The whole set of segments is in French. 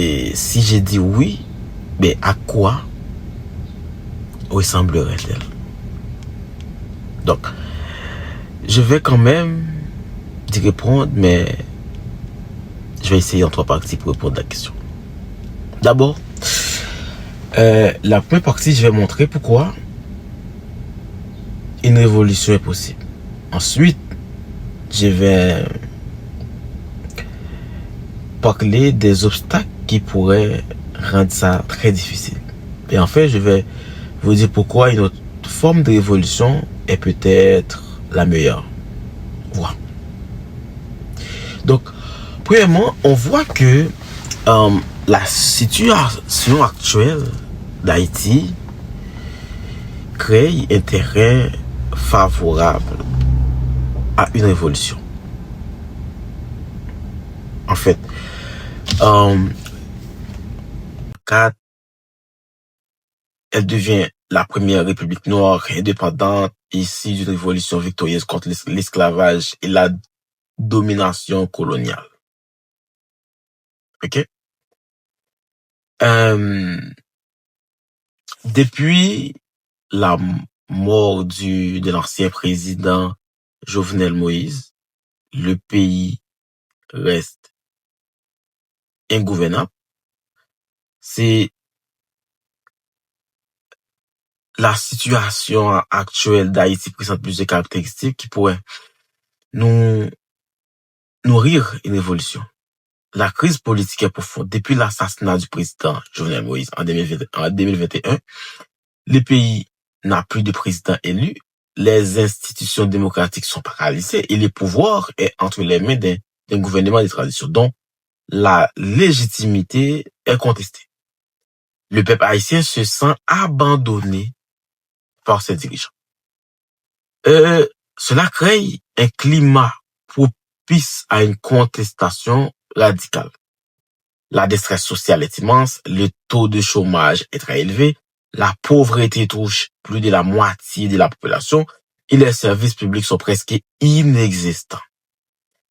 Et si j'ai dit oui, mais à quoi ressemblerait-elle? Donc, je vais quand même d'y répondre, mais je vais essayer en trois parties pour répondre à la question. D'abord, la première partie, je vais montrer pourquoi une révolution est possible. Ensuite, je vais parler des obstacles qui pourraient rendre ça très difficile. Et enfin, je vais vous dire pourquoi une autre forme de révolution est peut-être la meilleure. Voilà. Donc, premièrement, on voit que la situation actuelle d'Haïti crée un terrain favorable à une révolution. En fait, quand elle devient la première république noire indépendante issue d'une révolution victorieuse contre l'esclavage et la domination coloniale. Ok? Depuis la mort de l'ancien président Jovenel Moïse, le pays reste ingouvernable. C'est la situation actuelle d'Haïti présente plusieurs caractéristiques qui pourraient nous nourrir une évolution. La crise politique est profonde. Depuis l'assassinat du président Jovenel Moïse en 2021, le pays n'a plus de président élu, les institutions démocratiques sont paralysées et le pouvoir est entre les mains d'un gouvernement de transition dont la légitimité est contestée. Le peuple haïtien se sent abandonné par ses dirigeants. Cela crée un climat propice à une contestation radicale. La détresse sociale est immense, le taux de chômage est très élevé, la pauvreté touche plus de la moitié de la population et les services publics sont presque inexistants.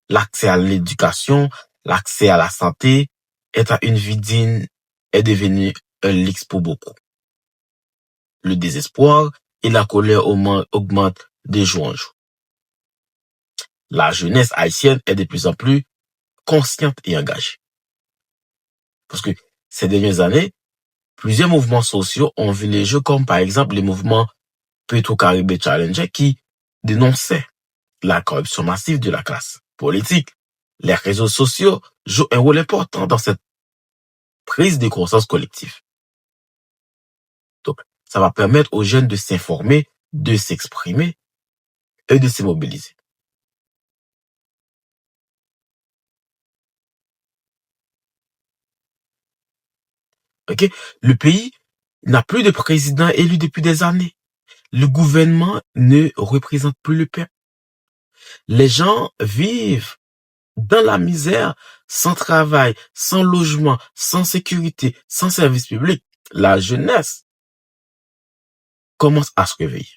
L'accès à l'éducation, l'accès à la santé est devenu un luxe pour beaucoup. Le désespoir et la colère augmentent de jour en jour. La jeunesse haïtienne est de plus en plus consciente et engagée. Parce que ces dernières années, plusieurs mouvements sociaux ont vu les jeux, comme par exemple le mouvement Petro-Caribé Challenger qui dénonçait la corruption massive de la classe politique. Les réseaux sociaux jouent un rôle important dans cette prise de conscience collective. Donc, ça va permettre aux jeunes de s'informer, de s'exprimer et de se mobiliser. Ok? Le pays n'a plus de président élu depuis des années. Le gouvernement ne représente plus le peuple. Les gens vivent dans la misère, sans travail, sans logement, sans sécurité, sans service public. La jeunesse commence à se réveiller.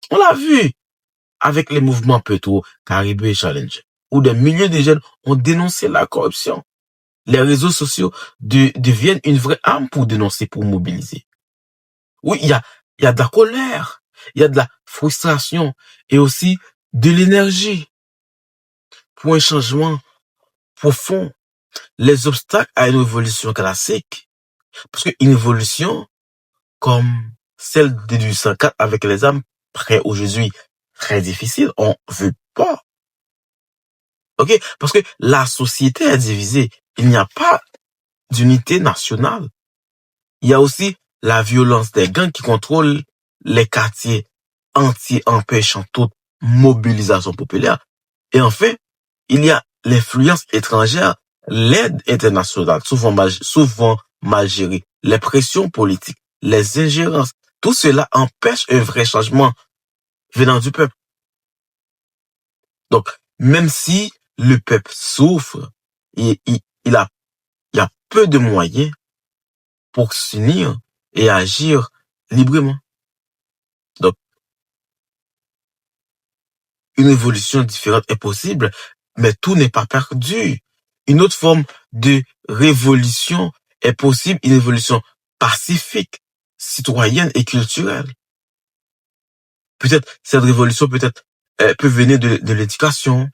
On l'a vu avec les mouvements Petro-Caribé Challenge, où des milliers de jeunes ont dénoncé la corruption. Les réseaux sociaux deviennent une vraie arme pour dénoncer, pour mobiliser. Oui, il y a de la colère, il y a de la frustration et aussi de l'énergie pour un changement profond. Les obstacles à une évolution classique, parce qu'une évolution comme celle de 1804 avec les âmes prêts aujourd'hui très difficile, on veut pas. Ok? Parce que la société est divisée. Il n'y a pas d'unité nationale. Il y a aussi la violence des gangs qui contrôlent les quartiers entiers, empêchant toute mobilisation populaire. Et enfin, il y a l'influence étrangère, l'aide internationale, souvent mal gérée, les pressions politiques, les ingérences. Tout cela empêche un vrai changement venant du peuple. Donc, même si le peuple souffre, il y a peu de moyens pour s'unir et agir librement. Donc, une évolution différente est possible, mais tout n'est pas perdu. Une autre forme de révolution est possible, une révolution pacifique, citoyenne et culturelle. Peut-être cette révolution peut venir de l'éducation,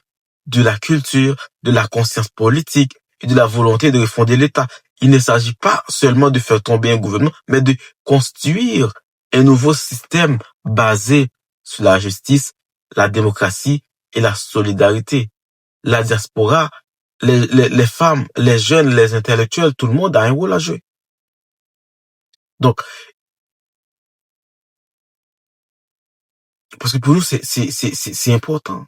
de la culture, de la conscience politique et de la volonté de refonder l'État. Il ne s'agit pas seulement de faire tomber un gouvernement, mais de construire un nouveau système basé sur la justice, la démocratie et la solidarité. La diaspora, les femmes, les jeunes, les intellectuels, tout le monde a un rôle à jouer. Donc, parce que pour nous, c'est important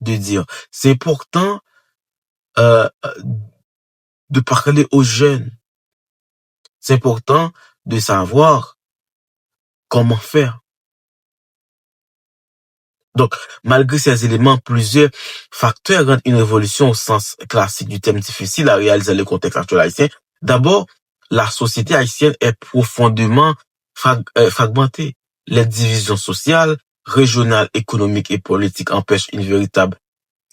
de dire, c'est important euh, de parler aux jeunes. C'est important de savoir comment faire. Donc, malgré ces éléments, plusieurs facteurs rendent une révolution au sens classique du terme difficile à réaliser dans le contexte actuel haïtien. D'abord, la société haïtienne est profondément fragmentée. Les divisions sociales, régionales, économiques et politiques empêchent une véritable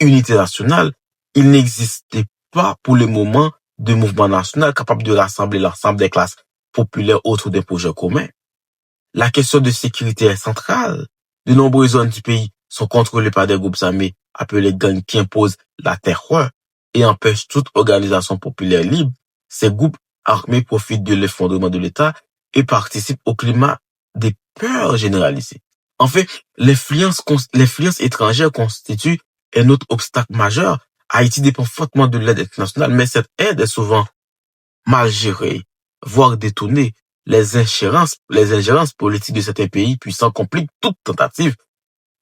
unité nationale. Il n'existait pas pour le moment de mouvement national capable de rassembler l'ensemble des classes populaires autour d'un projet commun. La question de sécurité est centrale. De nombreuses zones du pays sont contrôlées par des groupes armés appelés gangs qui imposent la terreur et empêchent toute organisation populaire libre. Ces groupes armés profitent de l'effondrement de l'État et participent au climat des peurs généralisées. En fait, l'influence étrangère constitue un autre obstacle majeur. Haïti dépend fortement de l'aide internationale, mais cette aide est souvent mal gérée, voire détournée. Les ingérences politiques de certains pays puissants compliquent toute tentative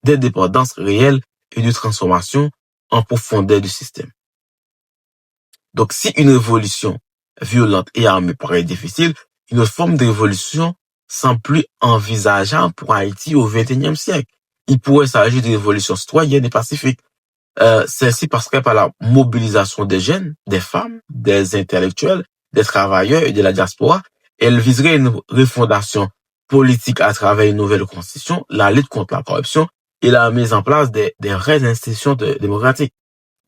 d'indépendance réelle et de transformation en profondeur du système. Donc, si une révolution violente et armée paraît difficile, une autre forme de révolution semble plus envisageable pour Haïti au XXIe siècle. Il pourrait s'agir d'une révolution citoyenne et pacifique. Celle-ci passerait par la mobilisation des jeunes, des femmes, des intellectuels, des travailleurs et de la diaspora. Elle viserait une refondation politique à travers une nouvelle constitution, la lutte contre la corruption et la mise en place des vraies institutions démocratiques.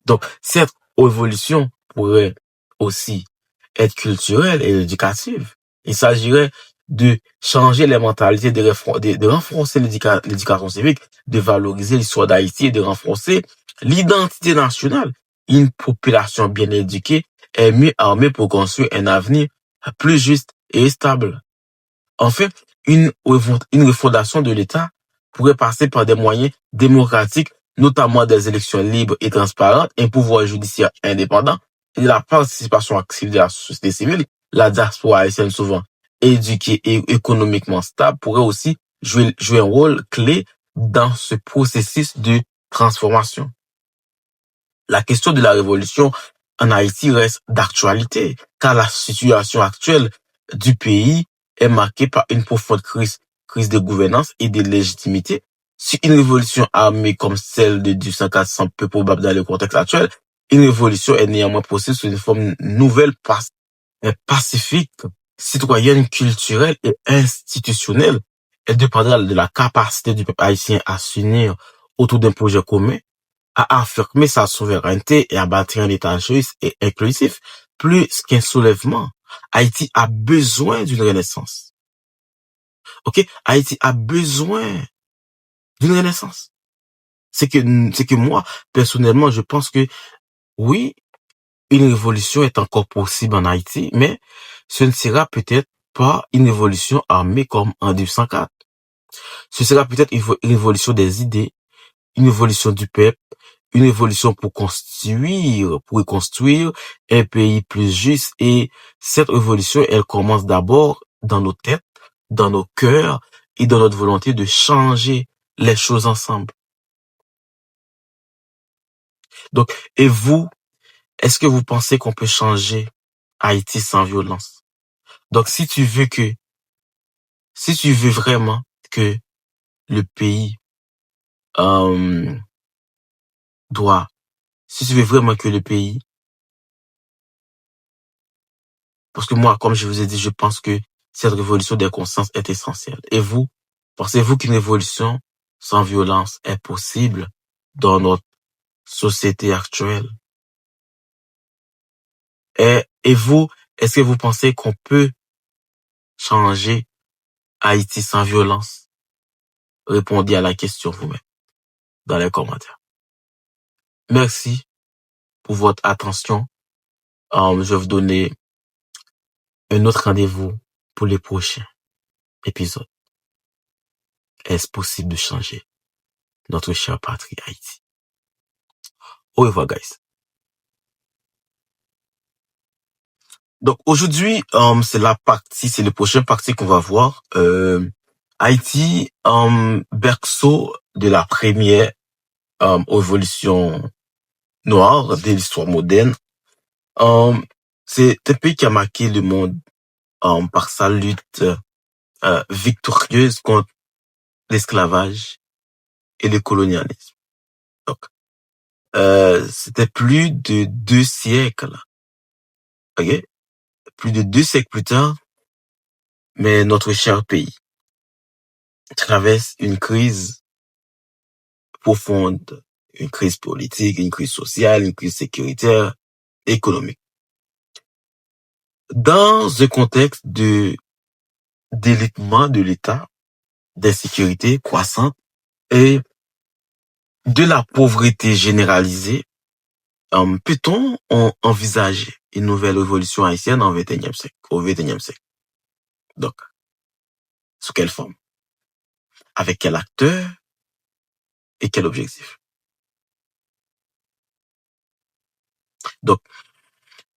Donc, cette révolution pourrait aussi être culturelle et éducative. Il s'agirait de changer les mentalités, de renforcer l'éducation civique, de valoriser l'histoire d'Haïti et de renforcer l'identité nationale. Une population bien éduquée est mieux armée pour construire un avenir plus juste et stable. En fait, une refondation de l'État pourrait passer par des moyens démocratiques, notamment des élections libres et transparentes, un pouvoir judiciaire indépendant et la participation active de la société civile. La diaspora haïtienne, souvent éduquée et économiquement stable, pourrait aussi jouer un rôle clé dans ce processus de transformation. La question de la révolution en Haïti reste d'actualité, car la situation actuelle du pays est marquée par une profonde crise de gouvernance et de légitimité. Si une révolution armée comme celle de 1804 semble peu probable dans le contexte actuel, une révolution est néanmoins possible sous une forme nouvelle, pacifique, citoyenne, culturelle et institutionnelle. Elle dépendra de la capacité du peuple haïtien à s'unir autour d'un projet commun, à affirmer sa souveraineté et à bâtir un État juste et inclusif. Plus qu'un soulèvement, Haïti a besoin d'une renaissance. Ok, Haïti a besoin d'une renaissance. C'est que moi, personnellement, je pense que oui, une révolution est encore possible en Haïti, mais ce ne sera peut-être pas une révolution armée comme en 1904. Ce sera peut-être une révolution des idées, une révolution du peuple, une révolution pour reconstruire un pays plus juste. Et cette révolution, elle commence d'abord dans nos têtes, dans nos cœurs et dans notre volonté de changer les choses ensemble. Donc, et vous, est-ce que vous pensez qu'on peut changer Haïti sans violence? Donc, si tu veux vraiment que le pays si tu veux vraiment que le pays, parce que moi, comme je vous ai dit, je pense que cette révolution des consciences est essentielle. Et vous, pensez-vous qu'une révolution sans violence est possible dans notre société actuelle? Et vous, est-ce que vous pensez qu'on peut changer Haïti sans violence? Répondez à la question vous-même dans les commentaires. Merci pour votre attention. Je vais vous donner un autre rendez-vous pour les prochains épisodes. Est-ce possible de changer notre chère patrie Haïti? Au revoir, guys. Donc aujourd'hui, c'est le prochain partie qu'on va voir. Haïti, berceau de la première révolution noire de l'histoire moderne. C'est un pays qui a marqué le monde par sa lutte victorieuse contre l'esclavage et le colonialisme. Donc, c'était plus de 2 siècles. Ok? Plus de 2 siècles plus tard, mais notre cher pays traverse une crise profonde, une crise politique, une crise sociale, une crise sécuritaire, économique. Dans un contexte de délitement de l'État, d'insécurité croissante et de la pauvreté généralisée, peut-on envisager une nouvelle révolution haïtienne au XXIe siècle? Donc, sous quelle forme? Avec quel acteur? Et quel objectif? Donc,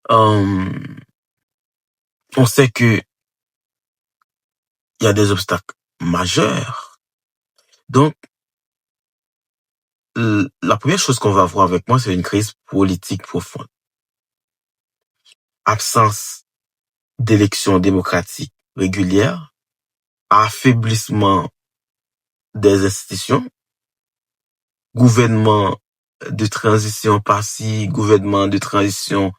on sait que il y a des obstacles majeurs. Donc, la première chose qu'on va voir avec moi, c'est une crise politique profonde. Absence d'élections démocratiques régulières, affaiblissement des institutions, gouvernement de transition par-ci, gouvernement de transition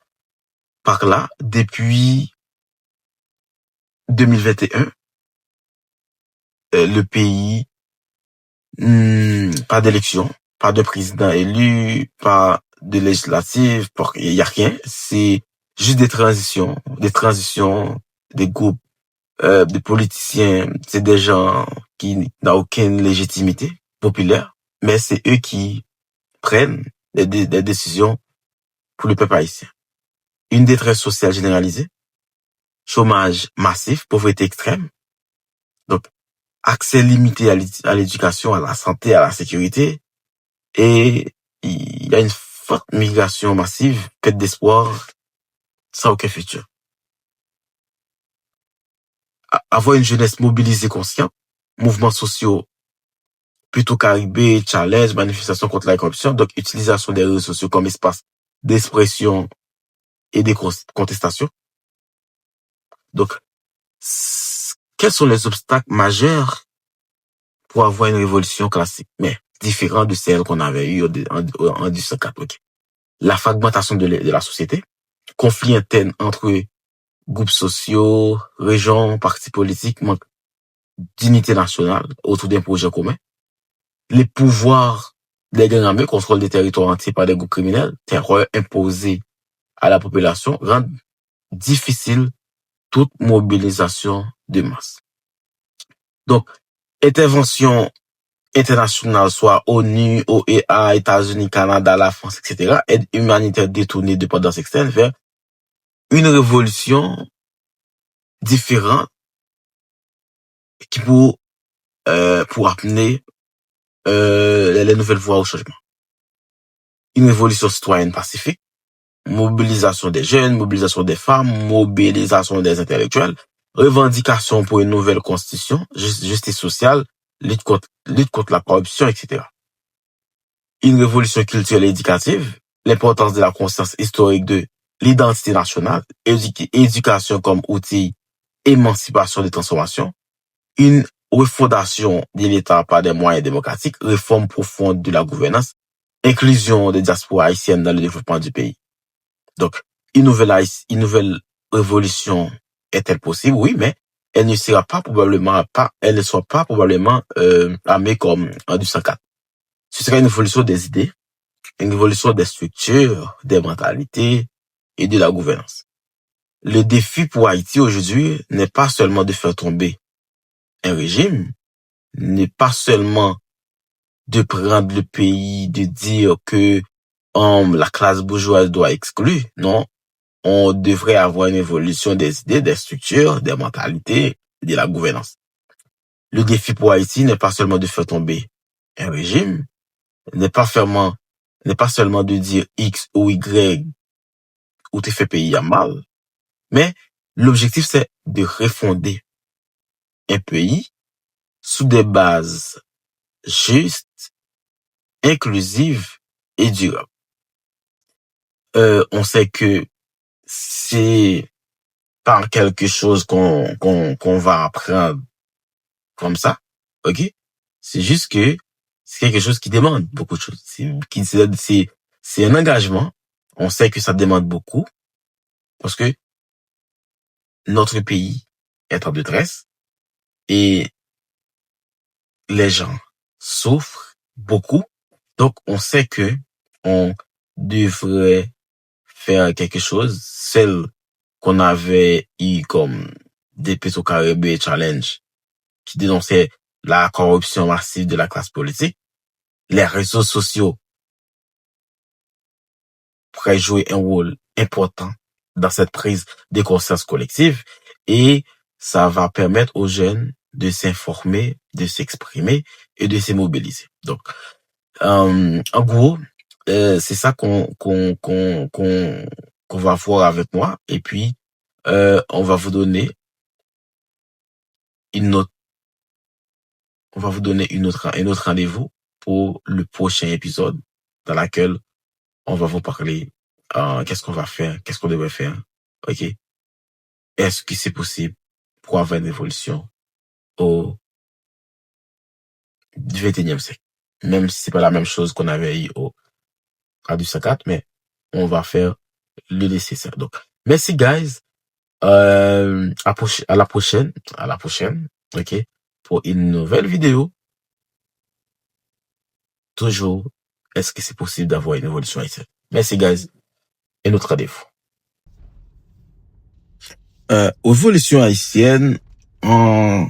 par-là, depuis 2021, le pays, pas d'élection, pas de président élu, pas de législative, il y a rien, c'est juste des transitions, des groupes de politiciens, c'est des gens qui n'ont aucune légitimité populaire, mais c'est eux qui prennent des décisions pour le peuple haïtien. Une détresse sociale généralisée, chômage massif, pauvreté extrême, donc accès limité à l'éducation, à la santé, à la sécurité, et il y a une forte migration massive, perte d'espoir, sans aucun futur. Avoir une jeunesse mobilisée consciente, mouvements sociaux plutôt caribés, challenge, manifestations contre la corruption, donc utilisation des réseaux sociaux comme espace d'expression et de contestation. Donc, quels sont les obstacles majeurs pour avoir une révolution classique, mais différente de celle qu'on avait eue en 1804? Okay. La fragmentation de la société, conflits internes entre groupes sociaux, régions, partis politiques, manque d'unité nationale autour d'un projet commun. Les pouvoirs des gangs armés, contrôle des territoires entiers par des groupes criminels, terreur imposée à la population, rendent difficile toute mobilisation de masse. Donc, intervention internationale, soit ONU, OEA, États-Unis, Canada, la France, etc., aide humanitaire détournée de dépendance externe vers une révolution différente qui pour amener les nouvelles voies au changement. Une révolution citoyenne pacifique, mobilisation des jeunes, mobilisation des femmes, mobilisation des intellectuels, revendication pour une nouvelle constitution, justice sociale, lutte contre la corruption, etc. Une révolution culturelle et éducative, l'importance de la conscience historique de l'identité nationale, éducation comme outil, émancipation des transformations, une refondation de l'État par des moyens démocratiques, réforme profonde de la gouvernance, inclusion des diasporas haïtiennes dans le développement du pays. Donc, une nouvelle révolution est-elle possible? Oui, mais elle ne sera probablement pas armée comme en 1804. Ce sera une révolution des idées, une révolution des structures, des mentalités et de la gouvernance. le défi pour Haïti aujourd'hui n'est pas seulement de faire tomber un régime, n'est pas seulement de prendre le pays, de dire que la classe bourgeoise doit exclure. Non, on devrait avoir une évolution des idées, des structures, des mentalités, de la gouvernance. Le défi pour Haïti n'est pas seulement de faire tomber un régime, n'est pas seulement de dire X ou Y ou te fait pays à mal, mais l'objectif c'est de refonder un pays sous des bases justes, inclusives et durables. On sait que c'est pas quelque chose qu'on va apprendre comme ça, ok? C'est juste que c'est quelque chose qui demande beaucoup de choses. C'est un engagement. On sait que ça demande beaucoup parce que notre pays est en détresse et les gens souffrent beaucoup. Donc, on sait que on devrait faire quelque chose. Celle qu'on avait eu comme des Petro-Caribé Challenge qui dénonçait la corruption massive de la classe politique. Les réseaux sociaux pourraient jouer un rôle important dans cette prise de conscience collective et ça va permettre aux jeunes de s'informer, de s'exprimer et de se mobiliser. Donc, en gros, c'est ça qu'on va voir avec moi et puis on va vous donner un autre rendez-vous pour le prochain épisode dans laquelle on va vous parler qu'est-ce qu'on va faire, qu'est-ce qu'on devrait faire, ok? Est-ce que c'est possible pour avoir une évolution au XXIe siècle? Même si c'est pas la même chose qu'on avait eu au Radio 54, mais on va faire le nécessaire. Donc, merci guys. À la prochaine, ok? Pour une nouvelle vidéo. Toujours, est-ce que c'est possible d'avoir une évolution haïtienne? Merci guys. Et notre rendez-vous. Évolution haïtienne en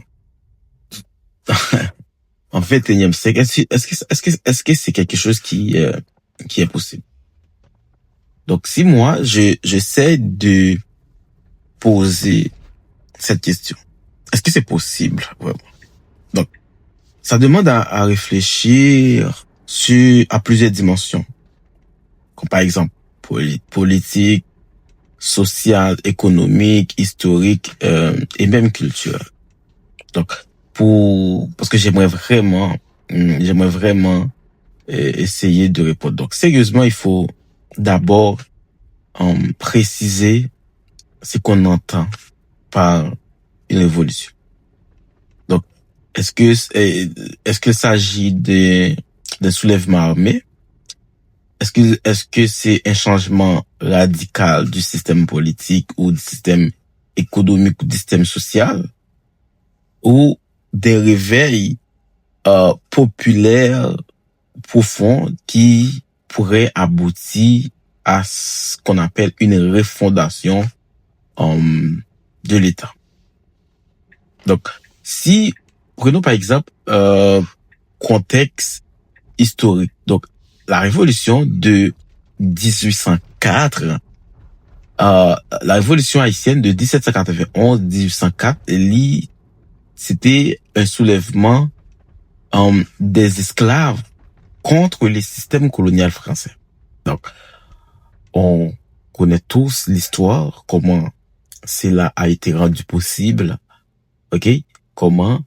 21e siècle, est-ce que c'est quelque chose qui est possible? Donc, si moi, j'essaie de poser cette question, est-ce que c'est possible, vraiment? Donc, ça demande à réfléchir à plusieurs dimensions, comme par exemple, politique, sociale, économique, historique, et même culturelle. Donc, parce que j'aimerais vraiment essayer de répondre. Donc, sérieusement, il faut d'abord préciser ce qu'on entend par une révolution. Donc, est-ce qu'il s'agit d'un soulèvement armé? Est-ce que c'est un changement radical du système politique ou du système économique ou du système social? Ou des réveils populaires profonds qui pourraient aboutir à ce qu'on appelle une refondation de l'État. Donc, si prenons par exemple contexte historique. Donc, la révolution de 1804, la révolution haïtienne de 1791-1804, c'était un soulèvement des esclaves contre les systèmes colonial français. Donc, on connaît tous l'histoire, comment cela a été rendu possible, ok? Comment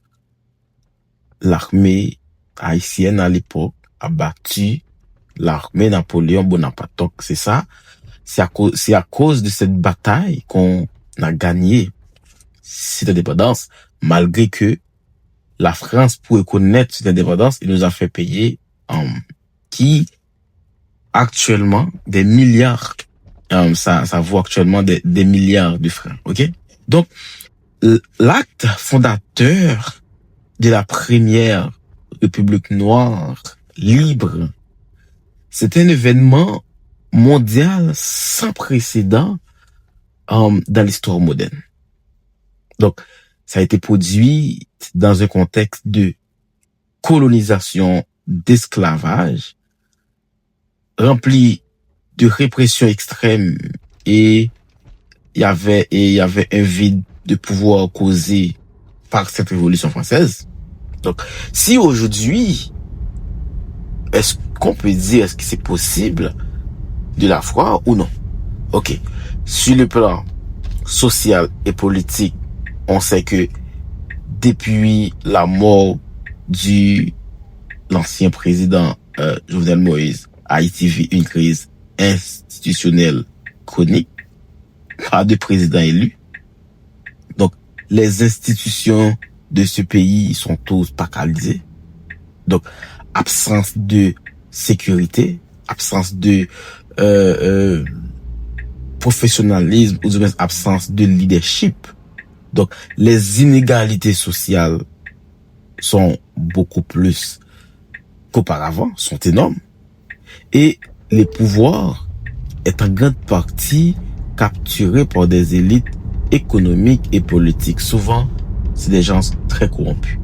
l'armée haïtienne à l'époque a battu l'armée Napoléon Bonaparte. Donc, c'est ça. C'est à cause de cette bataille qu'on a gagné cette indépendance, malgré que la France, pour reconnaître cette indépendance, il nous a fait payer qui actuellement des milliards, ça vaut actuellement des milliards de francs, ok? Donc, l'acte fondateur de la première République noire libre, c'est un événement mondial sans précédent dans l'histoire moderne. Donc, ça a été produit dans un contexte de colonisation, d'esclavage, rempli de répression extrême, et il y avait un vide de pouvoir causé par cette révolution française. Donc, si aujourd'hui, est-ce qu'on peut dire, est-ce que c'est possible de la foi ou non? Ok. Sur le plan social et politique, on sait que depuis la mort de l'ancien président Jovenel Moïse, Haïti vit une crise institutionnelle chronique, pas de président élu. Donc, les institutions de ce pays sont tous paralysées. Donc, absence de sécurité, absence de professionnalisme, ou du moins absence de leadership. Donc, les inégalités sociales sont beaucoup plus qu'auparavant, sont énormes. Et les pouvoirs est en grande partie capturés par des élites économiques et politiques. Souvent, c'est des gens très corrompus.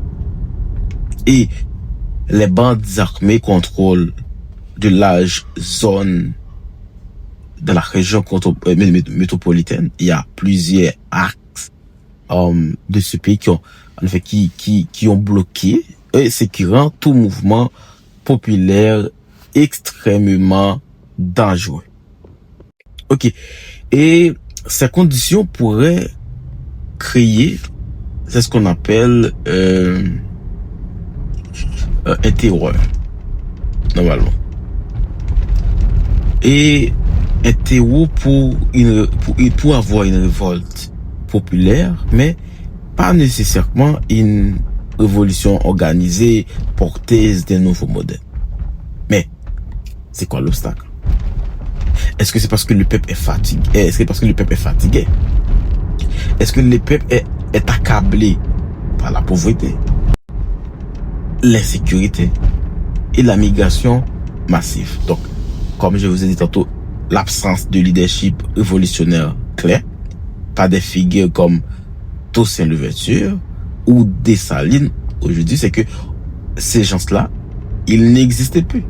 Et les bandes armées contrôlent de larges zones dans la région métropolitaine. Il y a plusieurs axes de ce pays qui ont bloqué, et ce qui rend tout mouvement populaire extrêmement dangereux. Ok. Et ces conditions pourraient créer, c'est ce qu'on appelle un terreur, normalement. Et un terreau pour avoir une révolte populaire, mais pas nécessairement une révolution organisée, porteuse d'un nouveau modèle. Mais c'est quoi l'obstacle? Est-ce que c'est parce que le peuple est fatigué? Est-ce que c'est parce que le peuple est fatigué? Est-ce que le peuple est accablé par la pauvreté, l'insécurité et la migration massive? Donc, comme je vous ai dit tantôt, l'absence de leadership révolutionnaire clair, pas des figures comme Toussaint Louverture ou Dessalines aujourd'hui, c'est que ces gens-là, ils n'existaient plus.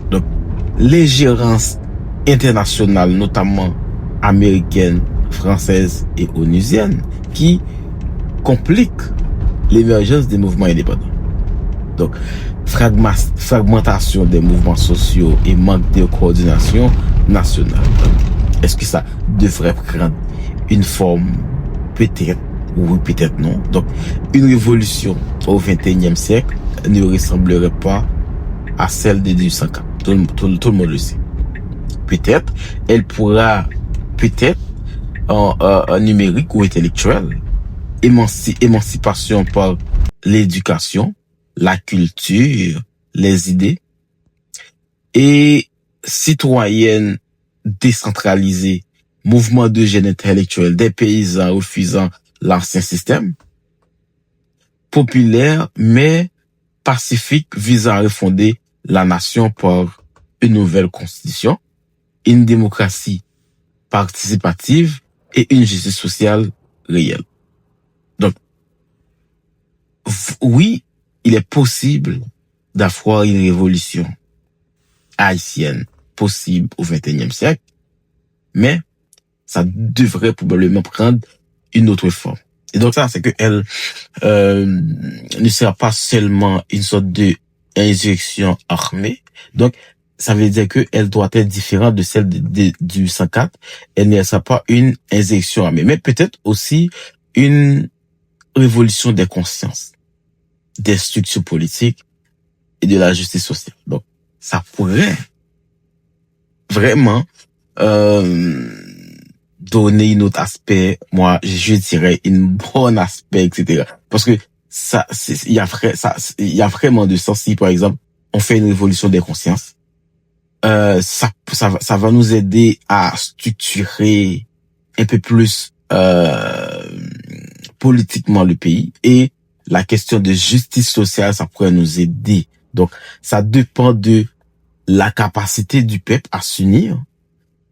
Donc, l'ingérence internationale, notamment américaine, française et onusienne, qui complique l'émergence des mouvements indépendants. Donc, fragmentation des mouvements sociaux et manque de coordination nationale. Est-ce que ça devrait prendre une forme? Peut-être, ou peut-être non. Donc, une révolution au XXIe siècle ne ressemblerait pas à celle de 1804. Tout le monde le sait. Peut-être, elle pourra, peut-être, en numérique ou intellectuel, émancipation par l'éducation, la culture, les idées, et citoyenne décentralisée, mouvement de jeunes intellectuels, des paysans refusant l'ancien système, populaire mais pacifique visant à refonder la nation par une nouvelle constitution, une démocratie participative et une justice sociale réelle. Donc, oui, il est possible d'avoir une révolution haïtienne possible au XXIe siècle, mais ça devrait probablement prendre une autre forme. Et donc ça, c'est que elle ne sera pas seulement une sorte de insurrection armée. Donc, ça veut dire que elle doit être différente de celle du 104. Elle ne sera pas une insurrection armée, mais peut-être aussi une révolution des consciences, des structures politiques et de la justice sociale. Donc, ça pourrait vraiment donner un autre aspect, moi je dirais une bon aspect, etc. Parce que il y a vraiment de sens si par exemple on fait une révolution des consciences. Ça va nous aider à structurer un peu plus politiquement le pays, et la question de justice sociale, ça pourrait nous aider. Donc, ça dépend de la capacité du peuple à s'unir,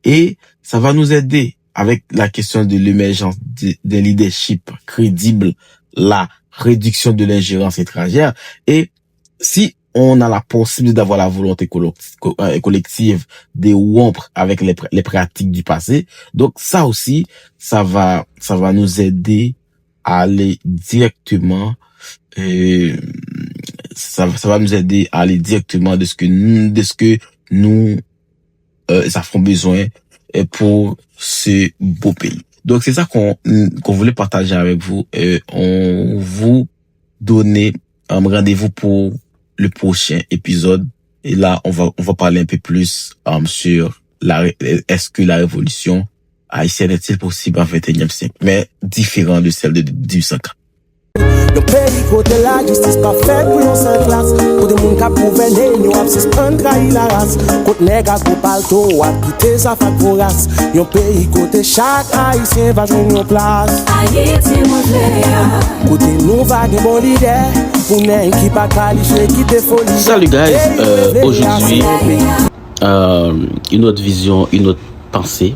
et ça va nous aider avec la question de l'émergence d'un leadership crédible, la réduction de l'ingérence étrangère, et si on a la possibilité d'avoir la volonté collective de rompre avec les pratiques du passé, donc ça aussi, ça va nous aider à aller directement, ça va nous aider à aller directement de ce que nous avons besoin pour ce beau pays. Donc c'est ça qu'on voulait partager avec vous. On vous donnait un rendez-vous pour le prochain épisode. Et là, on va parler un peu plus sur est-ce que la révolution haïtienne est-il possible en 21e siècle, mais différent de celle de 1804. Le pays côté la justice pas fait pour une seule classe. Pour des moun ka prouvene, nous absis un trahi la race. Côté nègre go palto, ou a quitté sa fac pour race. Yon pays côté chaque haïtien va jouer une place. Haïti mon frère. Côté nous va gen bon leader. Pour nèg qui pas qualifié, qui te folie. Salut guys, aujourd'hui une autre vision, une autre pensée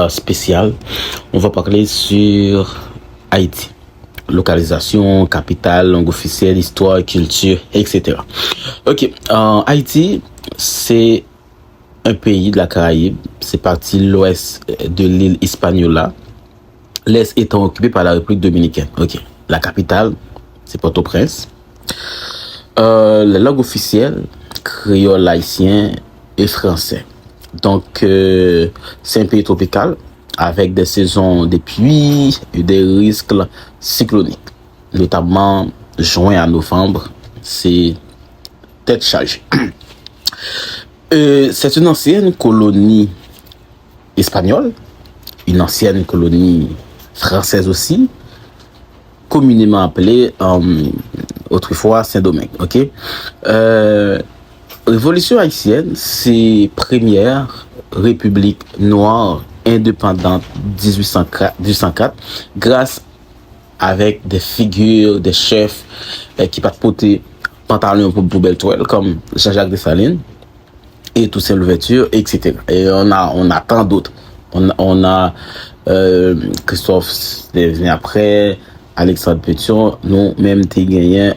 spéciale. On va parler sur Haïti. Localisation, capitale, langue officielle, histoire, culture, etc. Ok, Haïti, c'est un pays de la Caraïbe. C'est parti l'ouest de l'île Hispaniola. L'est étant occupé par la République dominicaine. Ok, la capitale, c'est Port-au-Prince. La langue officielle, créole, haïtien et français. Donc, c'est un pays tropical avec des saisons de pluie et des risques cycloniques. Notamment, juin à novembre, c'est tête chargée. C'est une ancienne colonie espagnole, une ancienne colonie française aussi, communément appelée autrefois Saint-Domingue. Ok, Révolution haïtienne, c'est première république noire indépendante 1804 grâce avec des figures, des chefs qui pas porter pantalon pour belle toile comme Jean-Jacques Dessalines et Toussaint Louverture, etc. Et on a tant d'autres. On a Christophe venu après, Alexandre Pétion, nous même t'es gagné.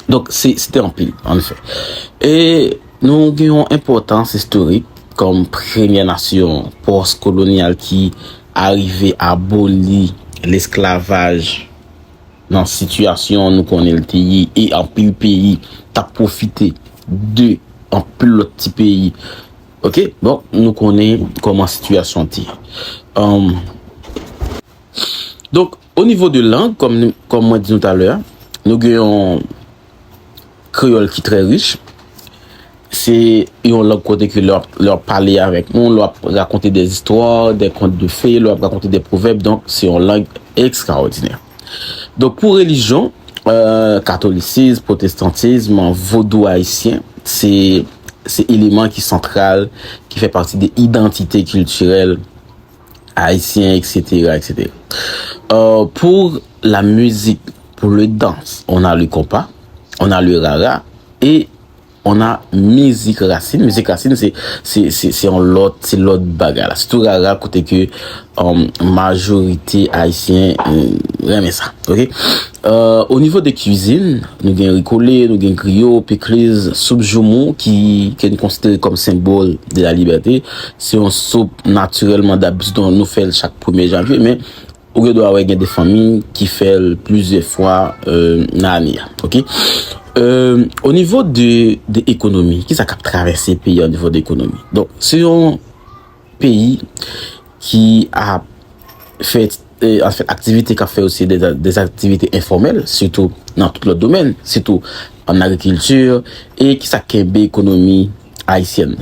Donc c'était en pile en effet. Et nous avons importance historique comme première nation post-coloniale qui arrivait à abolir l'esclavage dans situation nous connaissons le pays et en pile pays t'as profité de en pile l'autre petit pays. Ok, bon, nous connaissons comment situation t'est. Donc au niveau de langue, comme moi disais tout à l'heure, nous avons créole qui est très riche. C'est yon langue côté que leur parler avec nous, leur raconter des histoires, des contes de fées, leur raconter des proverbes. Donc c'est une langue extraordinaire. Donc pour religion, catholicisme, protestantisme, vaudou haïtien, c'est élément qui central, qui fait partie des identités culturelles haïtiennes, etc., etc. Pour la musique, pour le danse, on a le compas, on a le rara et on a musique racine. Musique racine, c'est l'autre bagarre. C'est tout rara côté que majorité haïtien aime ça. Ok. Au niveau des cuisines, nous avons ricolé, nous avons griot, pécrise, soupe joumou qui est considéré comme symbole de la liberté. C'est une soupe naturellement d'habitude dont nous faisons chaque 1er janvier, mais on doit avoir des familles qui font plusieurs fois l'année. Ok. Au niveau de l'économie, qui ça a traversé le pays au niveau de l'économie? Donc, c'est un pays qui a fait activité, qui a fait aussi des activités informelles, surtout dans tout le domaine, surtout en agriculture, et qui ça a l'économie haïtienne.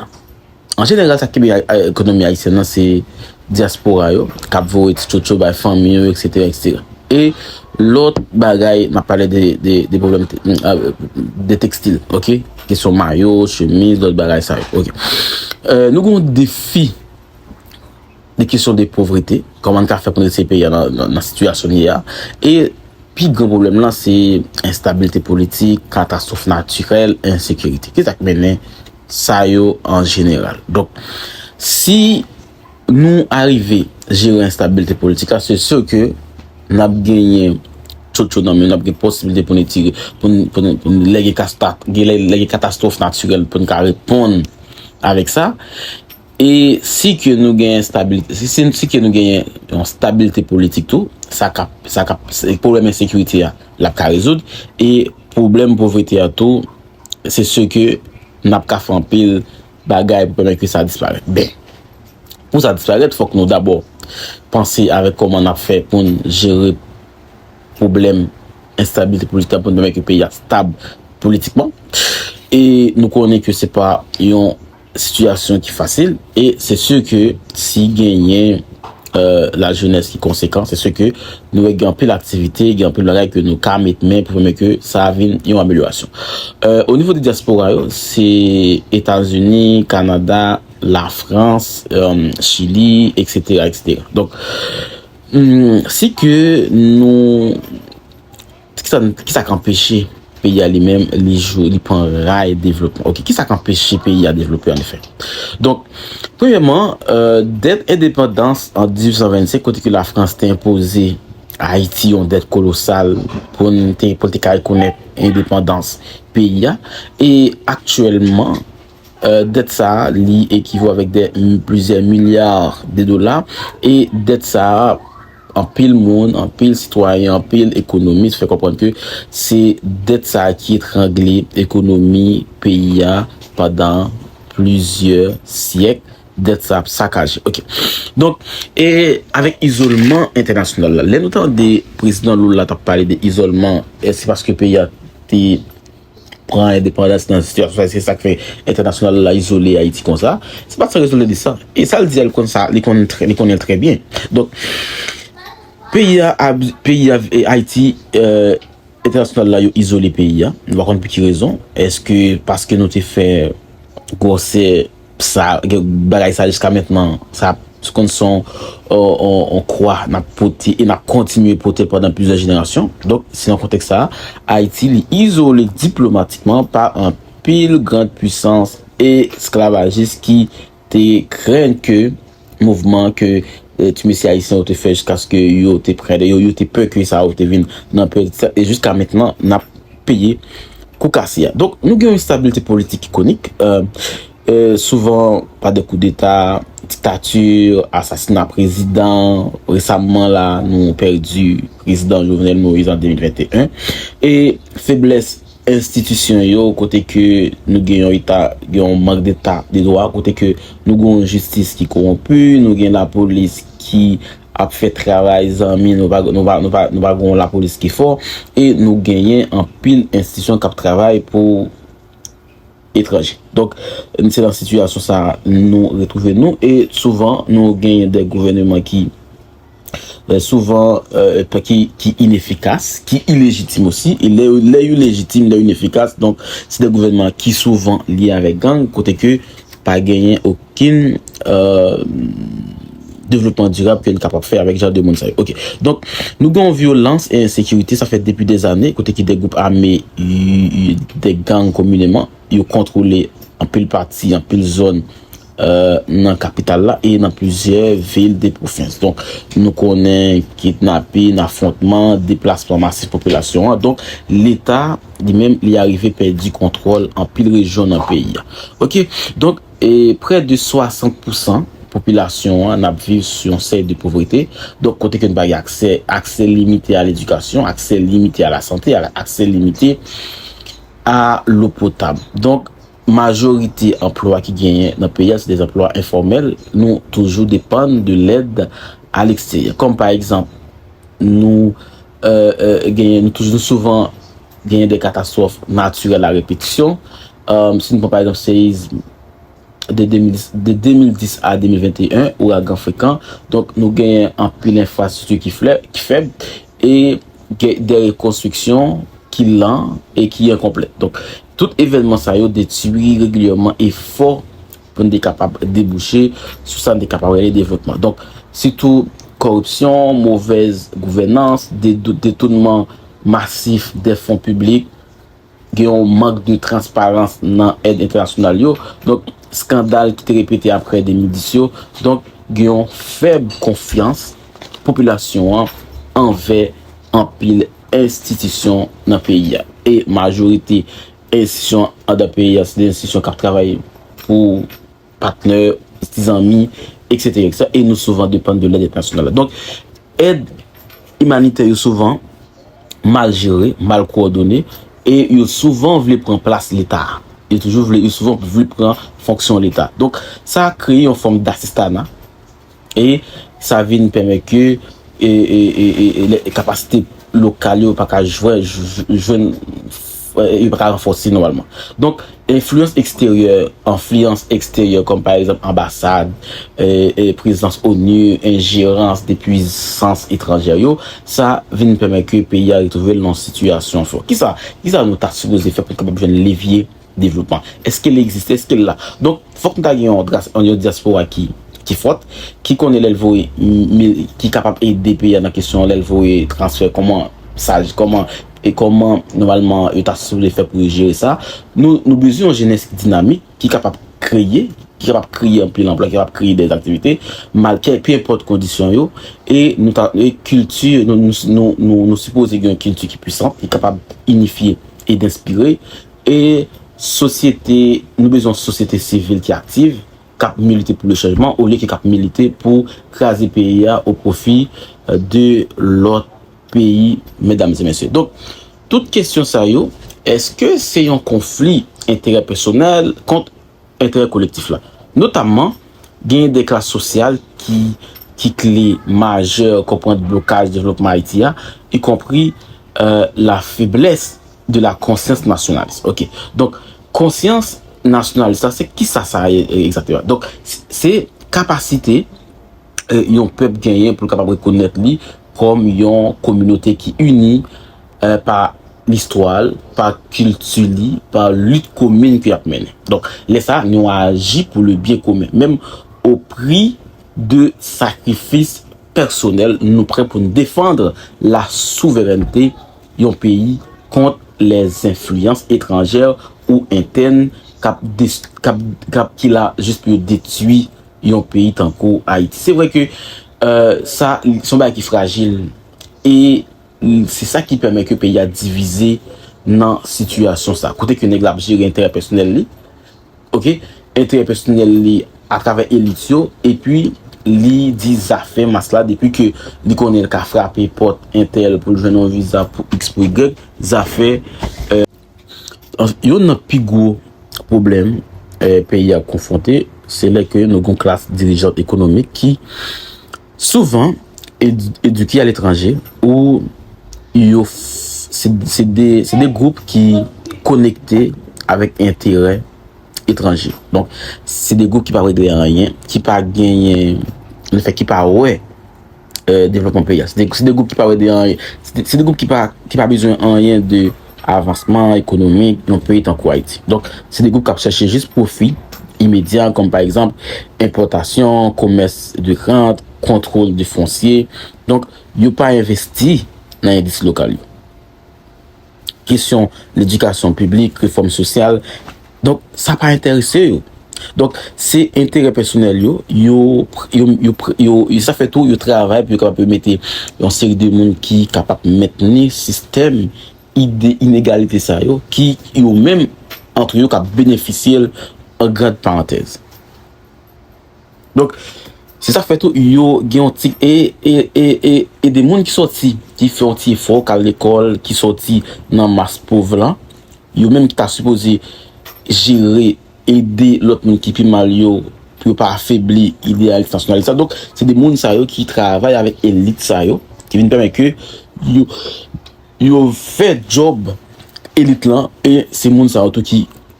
En général, ça a l'économie haïtienne, c'est diaspora, Cap-Vert, Tchocho, famille, etc., etc. Et l'autre bagaille m'a parlé des problèmes des textiles, ok, qui sont maillots, chemises, d'autres bagailles ça, ok. Nous avons des défis, des questions de pauvreté, comment on fait pour ces pays dans la situation hier. Et puis grand problème là, c'est instabilité politique, catastrophe naturelle, insécurité. Qu'est-ce qui mène ça en général? Donc si nous arriver gérer instabilité politique, c'est sûr que nous avons gagné tout dans nous avons possibilité pour nous tirer pour les catastrophes naturelles pour nous répondre avec ça. Et si que nous gagnons stabilité, si que nous gagnons une stabilité politique tout, ça problème insécurité la ka résoudre et problème pauvreté à tout, c'est ce que n'a pas fait en pile bagaille pour permettre que ça disparaisse. Ben, pour ça disparaître, faut que nous d'abord penser avec comment on a fait pour gérer problème instabilité politique pour permettre que le pays est stable politiquement. Et nous connaissons que c'est pas une situation qui est facile et c'est sûr que si gagner la jeunesse qui est conséquente, c'est sûr que nous avons un peu l'activité, un peu le règle que nous mettre main pour permettre que ça vienne une amélioration. Au niveau des diaspora, c'est États-Unis, Canada, la France, Chili, etc., etc. Donc, si que nous, qui ça empêcher pays à lui-même, les prend rail développement. Ok, qui ça empêcher pays à développer en effet. Donc, premièrement, dette indépendance en 1825, côté que la France t'a imposé à Haïti une dette colossale pour reconnaître indépendance pays. Et actuellement, dette ça li équivaut avec plusieurs milliards de dollars et dette ça en pile monde, en pile citoyen, en pile économiste fait comprendre que c'est dette ça qui étranglé l'économie pays pendant plusieurs siècles. D'être ça saccagé. OK. Donc, et avec isolement international, là, notamment des présidents Lula t'a parlé d'isolement, c'est parce que le pays a été prend indépendance dans cette situation, c'est ça qui fait international là isolé Haïti comme ça. C'est pas ça isolé de ça. Et ça le dit comme ça, les connaît très bien. Donc, pays Haïti, international là, isolé pays, nous va comprendre pour quelle raison. Est-ce que parce que nous t'ai fait grossir ça bagaille ça jusqu'à maintenant ça ce qu'on sont on croit n'a porté et n'a continué porter pendant plusieurs générations. Donc c'est dans le contexte ça Haïti est isolé diplomatiquement par un pile grande puissance esclavagiste qui te craint que mouvement que tu messieurs haïtiens te fait jusqu'à ce que yo te prenne yo te peur que ça te vienne dans peu et jusqu'à maintenant n'a payé Koukassia. Donc nous avons une stabilité politique iconique. Souvent pas de coup d'état, dictature, assassinat président. Récemment là, nous avons perdu président Jovenel Moïse en 2021 et faiblesse institution yo côté que nous gagnons état, gagnons manque d'état des droits côté que nous gagnons justice qui corrompue, nous gagnons la police qui a fait travail zami, nous gagnons la police qui est fort et nous gagnons en pile institution qui travaille pour étrangers. Donc, c'est dans la situation ça nous retrouvons nous et souvent nous gagnons des gouvernements qui souvent qui inefficaces, qui illégitimes aussi, il est illégitime, il est inefficace. Donc, c'est des gouvernements qui souvent liés avec gang côté que pas gagner aucun développement durable que nous capable de faire avec genre de monde ça. OK. Donc nous avons violence et insécurité ça fait depuis des années côté qui des groupes armés des gangs communément ils contrôlent en pile partie en pile zone dans la capitale là et dans plusieurs villes des provinces. Donc nous connaissons kidnapping, affrontement, déplacement massif population. Donc l'état lui-même il est arrivé perdu contrôle en pile région dans le pays. OK. Donc et près de 60% population n'a vivre sur un seuil de pauvreté. Donc côté que nous pas accès limité à l'éducation, accès limité à la santé, accès limité à l'eau potable. Donc majorité emploi qui gagnent dans le pays c'est des emplois informels. Nous toujours dépendons de l'aide à l'extérieur. Comme par exemple nous gagnons toujours souvent gagnons des catastrophes naturelles à répétition. Si nous prenons par exemple séisme de 2010 à 2021 ouragan fréquent. Donc nous gagnons en pile infrastructure qui faible et des reconstructions qui lent et qui incomplète. Donc tout événement ça yo détruit régulièrement et fort pour être capable de déboucher sur ça des capables de développement. Donc surtout corruption, mauvaise gouvernance, détournement massif des fonds publics, un manque de transparence dans l'aide internationale. Donc scandale qui est répété après 2010. Donc gagnent faible confiance population envers en pile institution dans le pays. Et majorité institution dans le pays, c'est des institutions qui travaillent pour partenaires, des amis, etc. Et nous souvent dépendons de l'aide internationale. Donc, aide humanitaire souvent mal gérée, mal coordonnée, et ils souvent voulu prendre place l'État. Ils souvent voulu prendre fonction l'État. Donc, ça a créé une forme d'assistanat et ça vient permettre que les capacités locales pas qu'à jouer pas renforcer normalement. Donc influence extérieure comme par exemple ambassade, présence ONU, ingérence des puissances étrangères, ça vient permettre que le pays a retrouvé dans situation forte. Qui ça nous t'a supposé faire pour capable de levier développement? Est-ce qu'elle existe? Est-ce qu'elle là? Donc faut que nous une diaspora qui forte, qui connaît l'éleveur, qui est capable d'aider pays dans la question l'éleveur transfert, comment normalement l'État se fait pour gérer ça. Nous besoin d'une jeunesse dynamique qui est capable de créer un plan d'emploi, qui est capable de créer des activités, malgré peu importe conditions et culture, nous supposons qu'il y a une culture qui est puissante, qui est capable d'unifier et d'inspirer, et société, nous besoin d'une société civile qui est active, cap militer pour le changement au lieu que cap militer pour craser pays au profit de l'autre pays, mesdames et messieurs. Donc toute question ça est-ce que c'est un conflit intérêt personnel contre intérêt collectif là, notamment gain des classes sociales qui clé majeure comprendre blocage développement Haïti, y compris la faiblesse de la conscience nationaliste. OK. Donc conscience nationaliste, ça c'est qui ça exactement. Donc c'est capacité yon peuple gagner pour capable reconnaître lui comme une communauté qui unie par l'histoire, par culture, par lutte commune qui a mené. Donc les ça nous agit pour le bien commun, même au prix de sacrifices personnels, nous prêts pour nous défendre la souveraineté d'un pays contre les influences étrangères ou internes qui a juste pour détruire un pays tant qu'au Haïti. C'est vrai que ça son bail qui fragile et c'est ça qui permet que le pays a divisé dans situation ça. Côté que nèg la gérer intérêt personnel li. OK, intérêt personnel li à travers élite et puis li dit ça fait masla depuis que li connaît le ka frapper porte intel pour joindre un visa pour X pour Y, ça fait yon plus gros problème pays a confronté, c'est là que nous avons classe dirigeante économique qui souvent éduqués à l'étranger ou c'est des groupes qui connectés avec intérêt étranger. Donc c'est des groupes qui pas régler rien, qui pas gagner le fait qui pas développement pays. C'est des groupes qui pas régler rien, c'est des groupes qui pas besoin rien de avancement économique dans le pays tant qu'Haïti. Donc c'est des groupes qui cherchent juste profit immédiat, comme par exemple importation, commerce de rente, contrôle du foncier. Donc ils n'ont pas investi dans l'indice local. Question l'éducation publique, réforme sociale. Donc ça pas intéressé. Donc c'est intérêt personnel ça fait tout le travail pour capable mettre une série de monde qui capable maintenir système inégalité ça qui même entre eux qui bénéficier en grande parenthèse. Donc c'est ça fait tout et des monde qui sorti qui fait un petit effort à l'école qui sorti dans masse pauvre là yo même qui t'a supposé gérer aider l'autre monde qui plus mal pour pas affaiblir l'idéal national. Donc c'est des monde ça qui travaillent avec élite ça qui viennent permettre que yo fait job élite là et c'est monde ça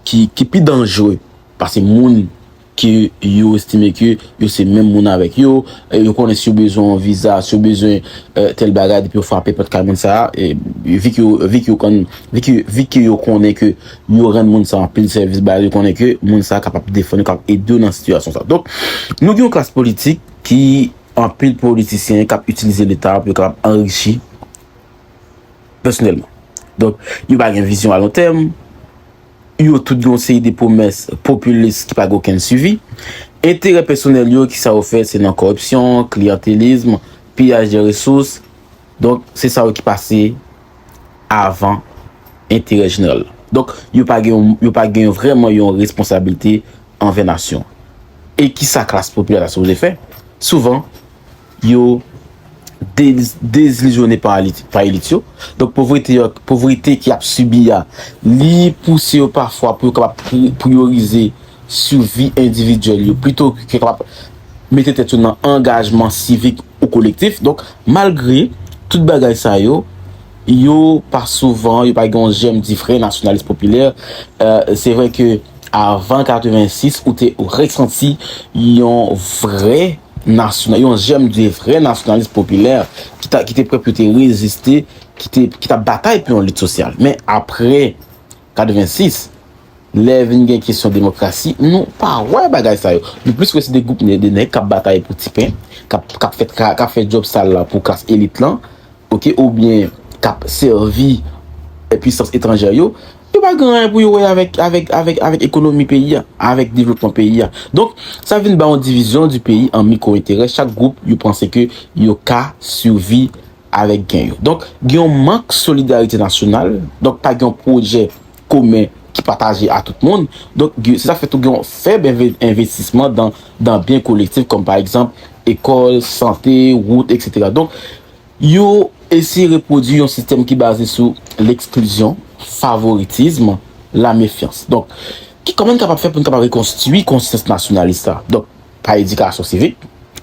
qui plus dangereux parce que monde qui yo estime que yo c'est même monde avec yo connaît si besoin visa si besoin tel bagage puis frapper peut comme ça et vu que yo connaît que yo rend monde ça en pile service ba yo connaît que monde ça capable défendre capable aider dans situation ça. Donc nous avons une classe politique qui en pile politicien qui utiliser l'état pour capable enrichir personnellement. Donc il pas une vision à long terme. Il y a tout une série de promesses populistes qui pas aucun suivi intérêt personnel yo qui ça fait c'est dans corruption, clientélisme, pillage des ressources. Donc c'est ça qui passait avant intérêt général. Donc yo pas gagne vraiment une responsabilité envers nation. Et qui sa classe populaire ça vous fait souvent yo désillusionné par élite. Donc pauvreté qui a subi li pousser parfois pour capable prioriser survie individuelle plutôt que capable mettre tête dans engagement civique ou collectif. Donc malgré toute bagaille ça yo pas souvent pas un j'aime dit frère nationaliste populaire. C'est vrai que avant 86 où t'es ressenti yon vrai national, yon j'aime des vrais nationalistes populaires qui était prêt pour te résister, qui t'a bataille pour une lutte sociale. Mais après 86, lève une question de démocratie, non pas ouais bagay ça yo. De plus que c'est des groupes de nèg qui bataille pour petit pain, qui fait job sale là pour classe élite là, OK, ou bien qui servi puissance étrangère yo. Il n'y a pas grand pour y avec économie pays, avec développement pays. Donc, ça vient de division du pays en micro-intérêts. Chaque groupe, il pense que il y a survie avec gain. Donc, il y a un manque de solidarité nationale. Donc, pas un projet commun qui partage à tout le monde. Donc, c'est ça fait tout un faible investissement dans biens collectifs comme par exemple école, santé, route, etc. Donc, il y a essayé de reproduire un système qui est basé sur l'exclusion, favoritisme, la méfiance. Donc, qui comment capable faire pour capable reconstituer conscience nationaliste? Donc, par éducation civique,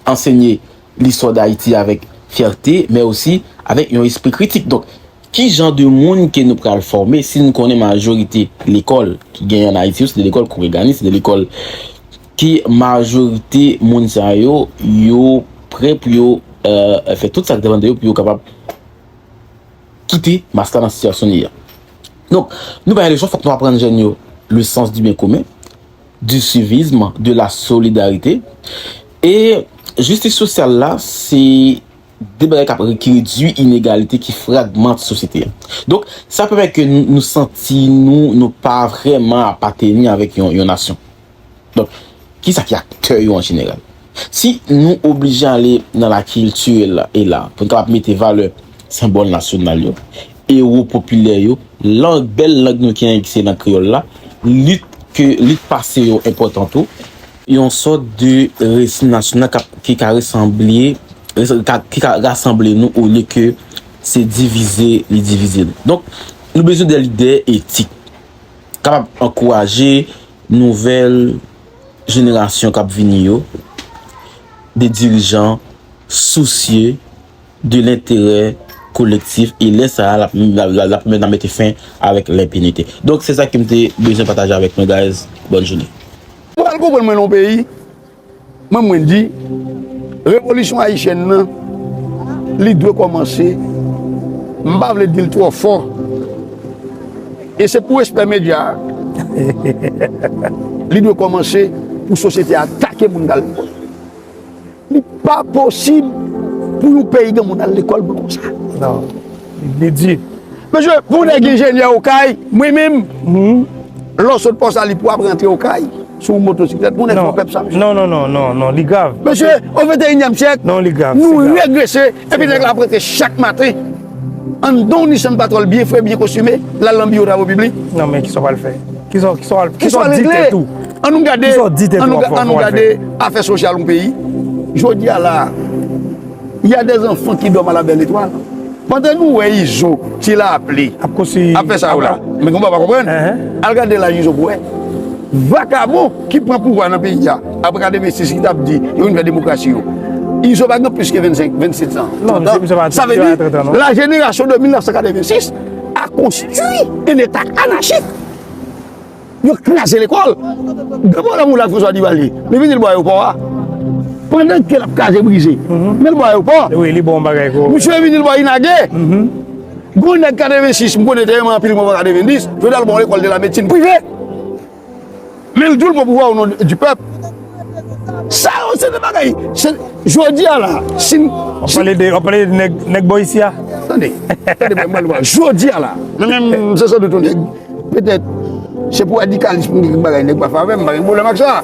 enseigner l'histoire d'Haïti avec fierté, mais aussi avec un esprit critique. Donc, qui genre de monde que nous pourrons former si nous connaissons majorité l'école qui gagne en Haïti, c'est de l'école qu'on organise, c'est de l'école qui majorité monde ça yo prêt pour faire tout ça que demande yo pour capable quitter master dans situation hier. Donc, nous, les gens, il faut que nous apprenions le sens du bien commun, du civisme, de la solidarité. Et justice sociale là, c'est des bagages qui réduit l'inégalité, qui fragmente la société. Donc, ça permet que nous sentions, nous pas vraiment appartenir avec une nation. Donc, qui ça qui a acteur en général? Si nous obligeons à aller dans la culture et là, pour nous mettre valeur symbole national, héros populaire, langue belle langue nous qui est dans créole là, lutte passé important tout, et on sort de récit national qui a rassemblé nous au lieu que c'est diviser les diviser. Donc nous besoin de leaders éthiques capable encourager nouvelle génération cap venir, des dirigeants soucieux de l'intérêt collectif et laisse la première mettre fin avec l'impunité. Donc c'est ça qui me dit besoin de partager avec nous guys. Bonne journée. Pour comprendre mon pays, moi dis révolution haïtienne li doit commencer. M'pa vle dire trop fort. Et c'est pour espère média. Li doit commencer pour société attaquer mon gal. Li pas possible pour nous payer dans l'école comme ça. Non, il dit. Monsieur, pour les ingénieurs au CAI, moi-même, lorsque poste à pour rentrer au CAI, sur une motocyclette, pour ne pas ça. Non, les grave. Monsieur, au 21e siècle, non, les grave. Nous régressons, et puis nous avons prêté chaque matin. En don, nous sommes patrol bien frais, bien costumé, la lambi au travail public. Non, mais qui sont pas le faire? Qui sont dit tout. On nous garde affaires sociales au pays. Je dis à la. Il y a des enfants qui dorment à la belle étoile. Pendant nous, ils ont, tu l'as appelé. Après ça, là. Mais comment on va comprendre? Regardez la juge pour vacabon qui prend pouvoir dans le pays. Après 26 qui t'a dit, il y a une démocratie. Ils ont pas plus que 27 ans. Non, ça veut dire la génération de 1986 a constitué un État anarchique. Ils ont crasé l'école. Comment la moula François Duvalier? Mais venez le boire au pouvoir. Pendant que la case est brisée, mais le bois est pas. Oui, les bons bagages. Monsieur est venu le bois inagué. Bon, en 86, je connais tellement pile en 90, je vais dans l'école de la médecine privée. Mais le tout pour pouvoir au nom du peuple. Ça, c'est des bagages. Je dis là, on parlait de nèg boy ici. Attendez, je dis là, même c'est ça de ton peut-être c'est pour radicalisme qui n'est pas faire même, pas de problème avec ça.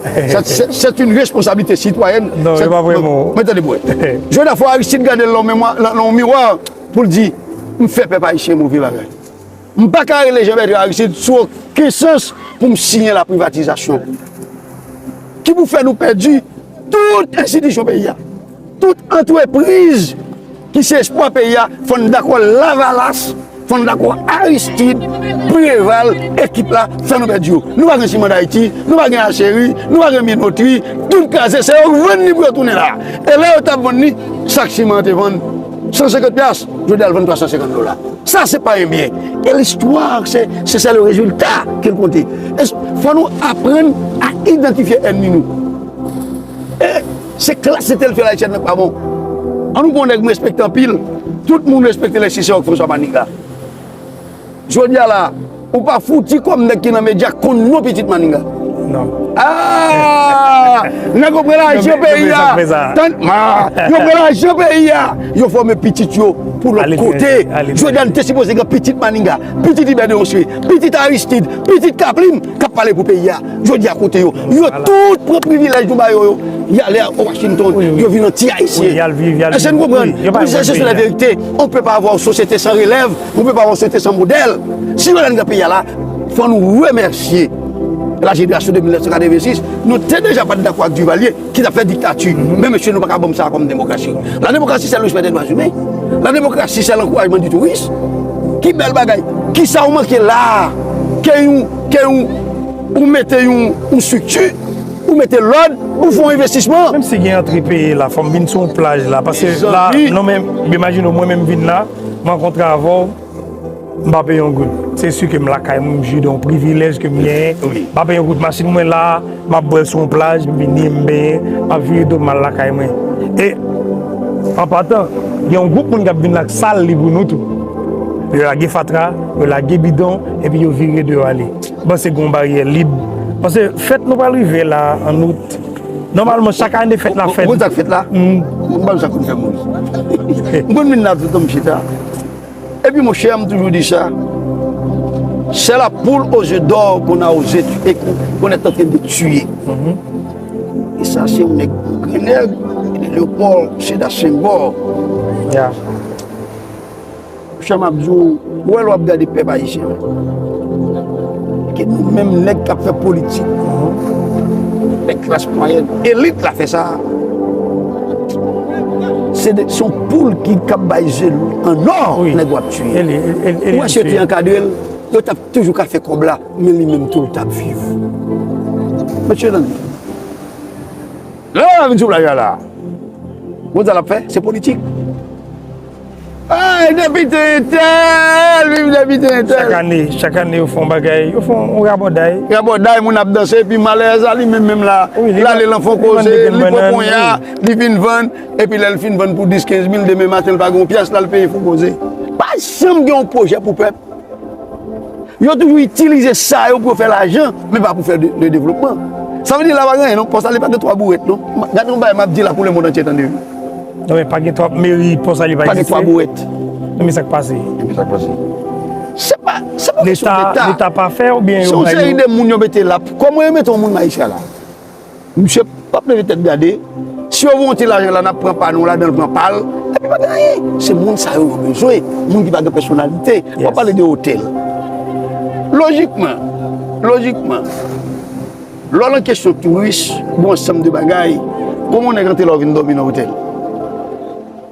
C'est une responsabilité citoyenne. Non, c'est pas vraiment. Mettez-le pour. Je vais la fois Aristide garder le miroir pour le dire, me fait papa ici mauvais bagage. Je ne peux pas carrer les gens de Aristide sur quel sens pour me signer la privatisation. Qui vous fait nous perdre toute institution pays, toute entreprise qui s'espoir pays, il faut d'accord Lavalas, il faut d'accord Aristide, Préval, équipe là, fait nous perdre. Nous avons un ciment d'Haïti, nous avons un chéri, nous avons un minoterie, tout le cas, c'est venu pour retourner là. Et là, on a vendu, chaque ciment est vendu 150 piastres, je dis à 350 $. Ça, c'est pas un bien. Et l'histoire, c'est ça le résultat qu'il compte. Il faut nous apprendre à identifier l'ennemi nous. Et c'est classe, c'est tel fait la chaîne, pas bon. On nous respecte en pile. Tout le monde respecte les Cicéron François Maninga. Je dis là, on pas foutu comme des qui dans les médias contre nos petites Maninga. Non. Ah! Nous avons pris l'argent pays. Nous avons pris l'argent pays. Nous formé petit pour le côté. Je veux dire, nous supposé que petit Maninga, petit Iberde Ossué, petit Aristide, petit Kaplim, qui a parlé pour le pays. Je veux dire, à côté, ils ont tout pour privilège du Bayo. Ils allaient à Washington, ils viennent en Tia ici. Est-ce que nous comprenons? C'est la vérité. On ne peut pas avoir une société sans relève, on ne peut pas avoir une société sans modèle. Si nous avons un pays là, il faut nous remercier. La génération de 1986, nous n'étions déjà pas d'accord avec Duvalier qui a fait dictature. Mais monsieur, nous ne pouvons pas ça comme démocratie. La démocratie, c'est le respect des droits humains. La démocratie, c'est l'encouragement du tourisme. Qui belle bagaille. Qui ça vous manque là? Vous mettez une structure, vous mettez l'ordre, vous faites un investissement. Même si il y a un tripé, la femme vient sur une plage là. Parce que là, j'imagine moi-même vine là, je rencontre avant. Je ne vais pas payer un goût. C'est sûr que je suis un privilège que je n'ai pas. Je ne vais pas payer un goût de machine. Je là, je vais sur une plage, je vais venir, je vais vivre mal là. Et en partant, il y a un groupe qui vient là, salle pour nous tous. Il y a la fatra, il y a la bidon, et puis il y a viré de aller. C'est une barrière libre. Parce que fête nous va arriver là en août. Normalement, chaque année, fête la fête. Vous avez fait là? Je ne sais pas si vous avez fait. Et puis mon cher m'a toujours dit ça, c'est la poule aux œufs d'or qu'on a osé tuer, qu'on est en train de tuer. Et ça c'est un Grenelle, le port, c'est d'un symbole. Yeah. Mon cher m'a dit, où est-ce qu'on a regardé le peuple haïtien? Que nous-mêmes, les qui fait politique, les classes moyennes, l'élite a fait ça. C'est son poule qui cabaise en or, les doigts tuer. Ou acheter un cadeau, il a toujours fait comme là, mais lui-même tout le temps vivre. Monsieur Nandi, là, là, vous allez faire, c'est politique. Ah, député tel, vive député tel. Chaque année, ils font bagaille, ils font un rabodaille. Rabodaille, mon ap dansé, puis malaise, lui-même là. Là, les enfants causés, les popons ya, ils viennent vendre, et puis là, ils viennent vendre pour 10-15 000, demain matin, ils pagent une pièce, là, le pays, il faut causer. Pas jamais un projet pour le peuple. Ils ont toujours utilisé ça pour faire l'argent, mais pas pour faire le développement. Ça veut dire là, non, pour ça, il n'y a pas de 3 bourrettes, non. Regardez, on m'a dit là pour le monde entier, attendez. Non, mais pas de 3 mairies pour ça, il n'y a pas de 3 bourrettes. Mais ça qui passe. C'est pas l'État n'a pas fait ou bien. Si on sait des gens qui là, comment ils mettent un monde haïtien là? Monsieur, pas peut-être garder. Si on monte l'argent là, on ne prend pas nous là, on ne prend pas. Et puis pas rien. C'est le monde qui a besoin. Le monde qui n'a pas de personnalité. On va parler de hôtel. Logiquement, lors de la question touriste, bon ensemble de bagailles, comment on est rentré là, on dormir dans l'hôtel?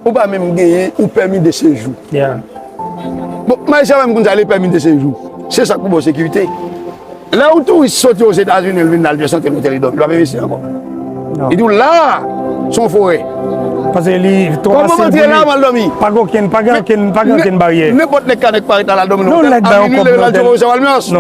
On va même gagner un permis de séjour. Yeah. Bon, mais ça même quand vous permis de séjour, c'est ça pour la sécurité. Là où tout sorti aux États-Unis, il vient dans le centre de l'hôtel, il doit même ici encore. Il dit là, son forêt. Parce que comment entrer là, mal dormi? Pas aucune barrière. N'importe quel canec par dans la domaine. Non, non,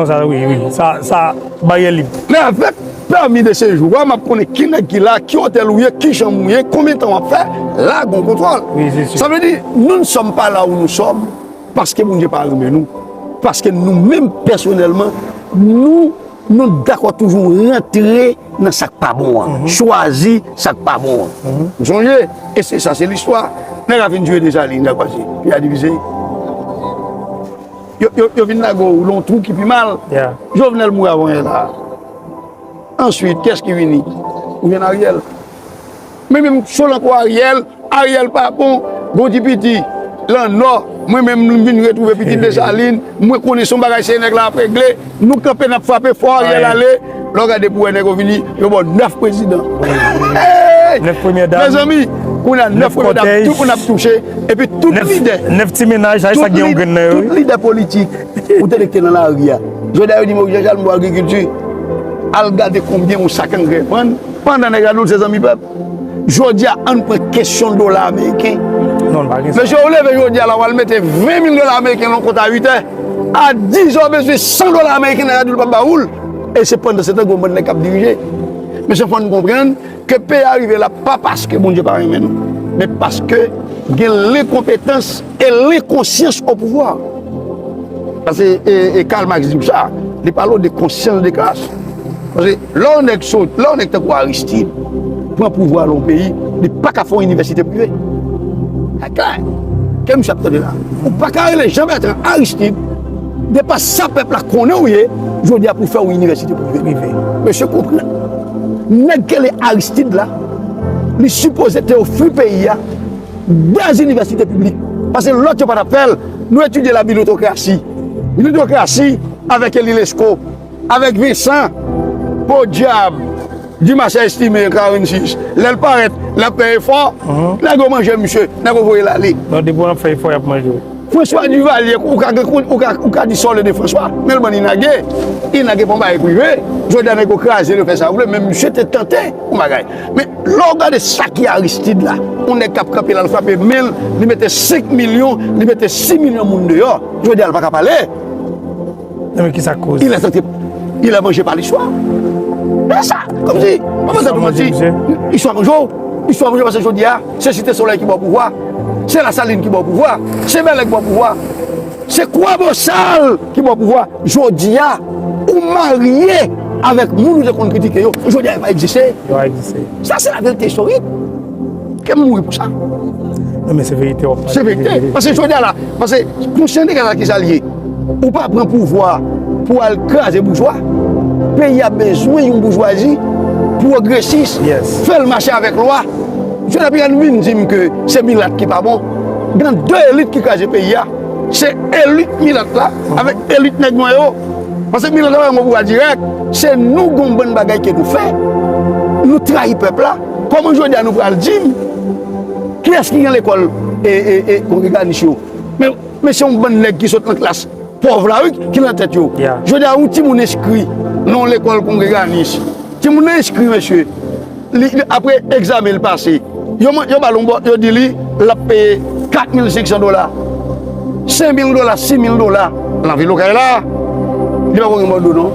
ça oui, ça barrière libre. Mais avec permis de séjour, on va connaître qui est là, qui hôtel où qui chambre, combien de temps on va faire, là, on contrôle. Oui, c'est sûr. Ça veut dire, nous ne sommes pas là où nous sommes parce que nous n'avons pas arrivé nous. Parce que nous-mêmes, personnellement, nous d'accord toujours rentrer dans ce qui n'est pas bon. Choisir ce qui n'est pas bon. Vous songez? Et c'est ça, c'est l'histoire. Nous avons joué déjà, il a divisé. yo vin nago ou l'on trou qui pi mal. Yeah. Jovenel mou avant là. Ensuite, qu'est-ce qui vient? Ou vient Ariel. Mais même sur l'emploi Ariel pas bon, bon petit, là non, moi-même je viens retrouver petit Desalines, moi connais son bagage c'est nèg là après glé, nous camper n'a frapper fort Ariel aller, là regardez pour nèg vini, yo bon 9 présidents. 9 premières dames. Mes amis, on a 9 premières dames, tout qu'on a touché et puis tout leader. 9 petits ménages, ça qui ont gagné. Tout leader politique ou électé dans la rue. Je d'ailleurs dit moi Jean-Jacques mon agriculture, al regarder combien on sac engrais prendre pendant les gars ses amis peuple. Jodi a on prend question de dollars américains. Non, pas mais je relève jodi a là on va mettre 20 000 dollars américains dans compte à 8 heures. À 10 heures besoin 100 dollars américains dans le baoul et c'est pendant ce temps qu'on va cap diriger. Mais il faut comprendre que pays arrivé là pas parce que bon Dieu pas aimer nous, mais parce que il y a les compétences et les consciences au pouvoir. Parce que Karl Marx dit ça, il parle de conscience de classe. Parce que là on est quoi Aristide pour pouvoir dans le pays, il n'y a pas qu'à faire une université privée. C'est clair. Comme ça peut là. Ou pas qu'à les gens mettre Aristide, de pas ça peuple là qu'on est, je dis pour faire une université privée. Monsieur comprend. N'est-ce que les Aristide là, il suppose être au flux pays dans les universités publiques. Parce que l'autre pas d'appel, nous étudions la bureaucratie. Bureaucratie avec l'UNESCO, avec Vincent, pour diable, du marché estimé 46. L'elle paraît, la paye fort, la go manger monsieur, la go voyer l'aller. Non, des bons fait fort à manger. François Duvalier, ou ka dit sol de François, mais le bon il n'a pas bail privé. Je donne ko craser le fait ça, même monsieur était tenté, on bagaille. Mais l'organe de ça qui Aristide là, on est cap camper là, frapper 1000, il mettait 5 millions, il mettait 6 millions de monde dehors. Je dis, elle va pas parler. Mais qui ça cause? Il a mangé par l'histoire. C'est ça, comme si, il soit mangé parce que je dis, c'est Cité Soleil qui va au pouvoir, c'est la Saline qui va au pouvoir, c'est Bellec qui va au pouvoir, c'est Kouabossal qui va au pouvoir. Je dis, ou marié avec nous de qu'on critique, je dis, il va exister. Ça, c'est la vérité historique. Qu'est-ce que mourir pour ça? Non, mais c'est vérité. C'est vérité. Parce que je dis là, parce que conscient des gars qui s'allient, ou pas prendre pouvoir pour écraser les bourgeois. Le pays a besoin d'une bourgeoisie progressiste. Yes. Faire le marché avec loi. Je n'ai pas envie de dire que c'est Milat qui n'est pas bon. Il y a deux élites qui crasent le pays. C'est l'élite Milat là, avec l'élite Negnoyo. Parce que Milat là, on va direct, c'est nous qui avons une bonne bagaille que nous faisons. Nous trahissons le peuple là. Comment je dis à nous pour le dire? Qui est-ce qui est dans l'école et congréganisation? Mais c'est un bon nègre qui saute dans la classe. Pauvre là, qui est dans la tête. Yeah. Je dis à un petit monde inscrit dans l'école congréganiste. Si vous inscrit, monsieur, après l'examen le passé, il dit qu'il a payé $4 500, $5 000, $6 000. La ville locale là, il va pas de non.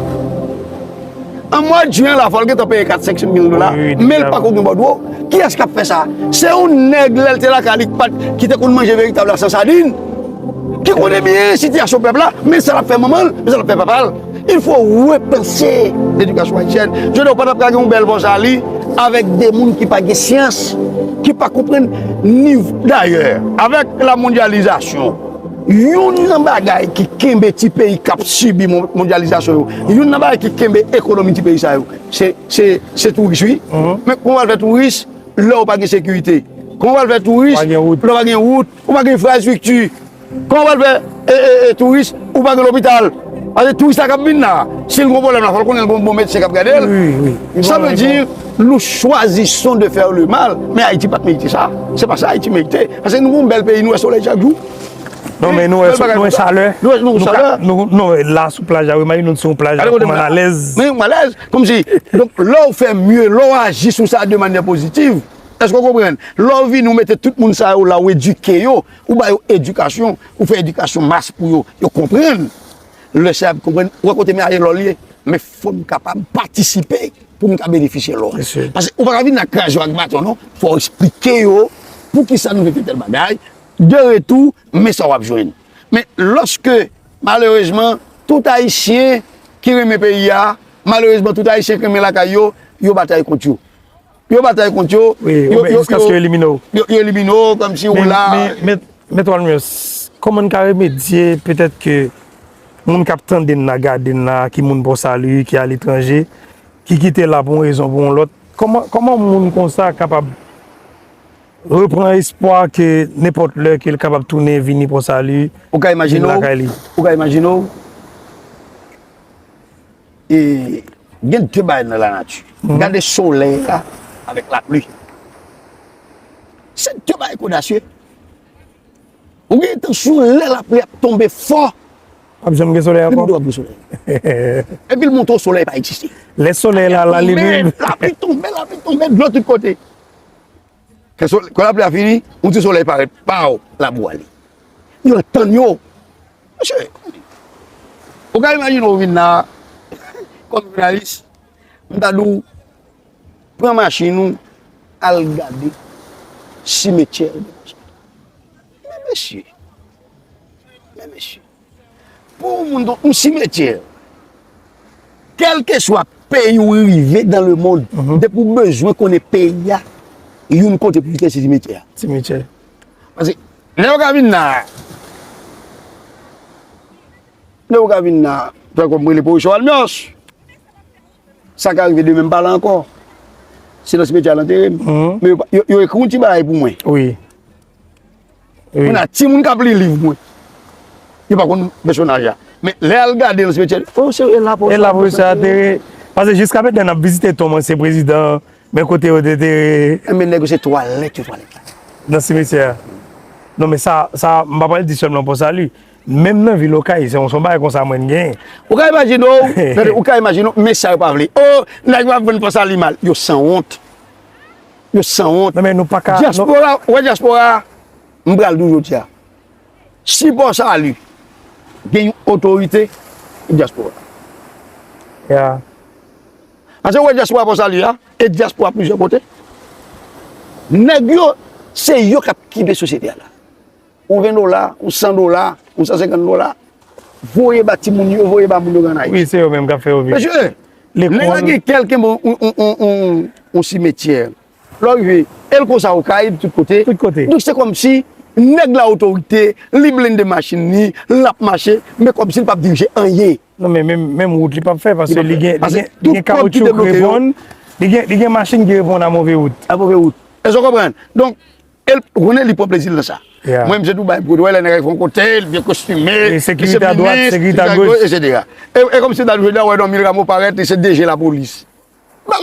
En mois de juin, la folle qui a payé $4 000 $, mais il pas de d'eau. Qui est-ce qui a fait ça? C'est un nègre qui a mangé véritable sans sardine. Qui connaît bien la situation du peuple là, mais ça l'a fait maman, mais ça l'a fait papa. Il faut repenser l'éducation haïtienne. Je ne veux pas faire une belle voix avec des gens qui n'ont pas de science, qui ne comprennent pas. D'ailleurs, avec la mondialisation, il y a un bagage qui kembe petit pays qui a subi la mondialisation. Il y a un bagage qui kembe l'économie du pays. C'est touriste, oui. Mais comment on va faire touriste, là, on n'a pas de sécurité. Comment on va faire touriste, là, on n'a pas de route, on n'a pas d'infrastructure. Comment on va faire touriste, on n'a pas de l'hôpital. Parce que tout ça qui là, si le gros problème, il faut qu'on ait le bon médecin qui a regardé. Ça veut dire que nous choisissons de faire le mal, mais Haïti n'a pas mérité ça. C'est pas ça Haïti mérité. Parce que nous sommes un bel pays, nous sommes soleil chaque jour. Non, mais nous sommes chaleur. Nous sommes chaleur. Non, là, sous plage, nous sommes plage, on est à l'aise. Mais on est à l'aise. Comme si, donc là, on fait mieux, là, on agit sur ça de manière positive. Est-ce que vous comprenez? Là, nous mettons tout le monde ça là, où éduquer, ou éducation, ou faire éducation masse pour eux comprendre. Le chef comprend, raconter mes aïeux, mais il faut être capable de participer pour nous bénéficier de l'or. Parce qu'on va venir dans la cage avec bâton, non? Il faut expliquer pour qui ça nous fait tel bagaille, de retour, mais ça va joindre. Mais lorsque, malheureusement, tout Haïtien qui remet le pays, malheureusement, tout Haïtien qui remet la caillou, il bataille contre eux. Il bataille contre eux. Oui, jusqu'à ce qu'ils éliminent. Ils éliminent comme si on l'a. Mais toi, comment on peut remédier peut-être que Moun capitaine de Nagade, qui moun pour salut, qui est à l'étranger, qui quitte là pour une raison pour l'autre. Comment moun comme ça capable reprendre espoir que n'importe l'heure qu'il est capable de tourner, venir pour salut. Ou ka imagine, et il y a deux bails dans la nature. Regardez le soleil là, avec la pluie. C'est deux bails audacieux. Ou bien le soleil, la pluie a tombé fort. J'aime le soleil encore. Et puis le montant soleil pas existé. Les soleils là, la lumière. La pluie tombe de l'autre côté. Quand la pluie a fini, on dit soleil paraît, pao, la boue. Il y a un tonneau. Monsieur, vous pouvez imaginer au vin comme journaliste, on a dit, prends machine, à regarder cimetière. Mais monsieur, pour un cimetière, quel que soit le pays où il arrive dans le monde, depuis besoin qu'on ait payé, il y a une compte pour quitter ce cimetière. Parce que, les gens comme les positions almios, ça qui arrive de même pas là encore. C'est le cimetière à l'intérieur. Mais il y a un petit bail pour moi. Oui. On a petit monde qui a pris le livre. Il n'y a pas de personnage. Mais les regarder le cimetière, oh, c'est là pour ça. Parce que jusqu'à maintenant, on a visité ton ancien président, mais côté où était. Mais négocier toilette. Dans le cimetière. Non, mais ça, je ne vais pas dire seulement pour ça, lui. Même dans la ville locale, on s'en bat comme ça, moins de gain. Vous pouvez imaginer, mais ça ne va pas venir. Oh, nous ne pouvons pas faire ça mal. Ils sont sans honte. Non, mais nous pas qu'à. Diaspora, je vais toujours dire. Si pour ça, lui, il y a une autorité, diaspora. Parce que diaspora pour ça, lui, et diaspora plusieurs côtés. C'est eux qui ont la société là. On $20, ou $100, ou $150. Vous voyez bâti moun yo, vous voyez ba moun yo ganay. Oui, c'est eux même qui ont fait au Monsieur, les quelqu'un un cimetière. L'arrivée, elle comme ça au caille de tous côtés. Donc c'est comme si nèg la autorité, li blende machine ni, la marché, mais comme s'il pas diriger rien. Non mais même route il pas faire parce que il y a caoutchouc qui répond, il y a machine qui répond à mauvaise route. À mauvaise route. Est-ce que vous comprenez? Donc elle connaît le plaisir de ça. Moi, je tout pour les nègres font côté, bien costumé, sécurité à droite, sécurité à gauche, etc. Et comme si dans le jeu là, ouais, dans 1000 rameaux paraît, c'est DG la police.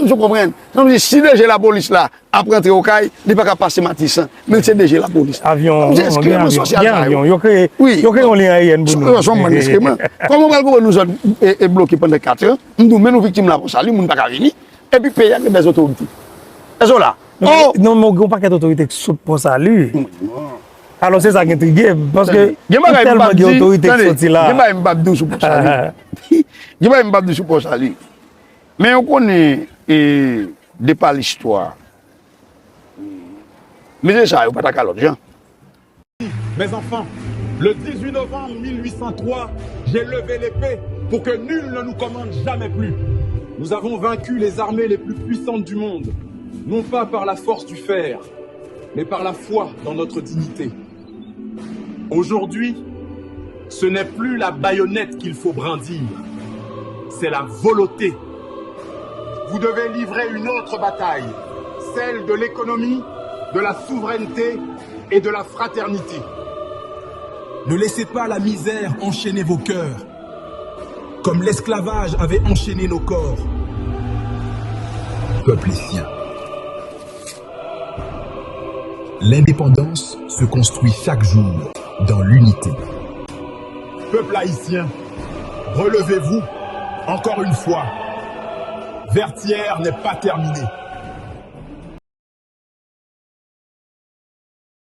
Je comprends. Donc, si DG la police là, après entrer au caille, il n'est pas capable de passer Matissan, mais c'est DG la police. Avion, avion, il y a un lien aérien. Comment on va nous être bloqués pendant 4 ans, nous mettons nos victimes là pour ça, nous ne pouvons pas venir, et puis payer avec des autorités. Est-ce là? Non, mais on n'a pas d'autorité qui saute pour ça, lui. Alors c'est ça qui est intrigué, parce que il y a tellement d'autorité qui sont là. Il y a un babdou pour ça. Il y a un babdou pour ça. Mais on connaît de par l'histoire. Mais c'est ça, il n'y a pas de l'autre gens. Mes enfants, le 18 novembre 1803, j'ai levé l'épée pour que nul ne nous commande jamais plus. Nous avons vaincu les armées les plus puissantes du monde, non pas par la force du fer, mais par la foi dans notre dignité. Aujourd'hui, ce n'est plus la baïonnette qu'il faut brandir, c'est la volonté. Vous devez livrer une autre bataille, celle de l'économie, de la souveraineté et de la fraternité. Ne laissez pas la misère enchaîner vos cœurs, comme l'esclavage avait enchaîné nos corps. Peuple haïtien. L'indépendance se construit chaque jour dans l'unité. Peuple haïtien, relevez-vous encore une fois. Vertières n'est pas terminé.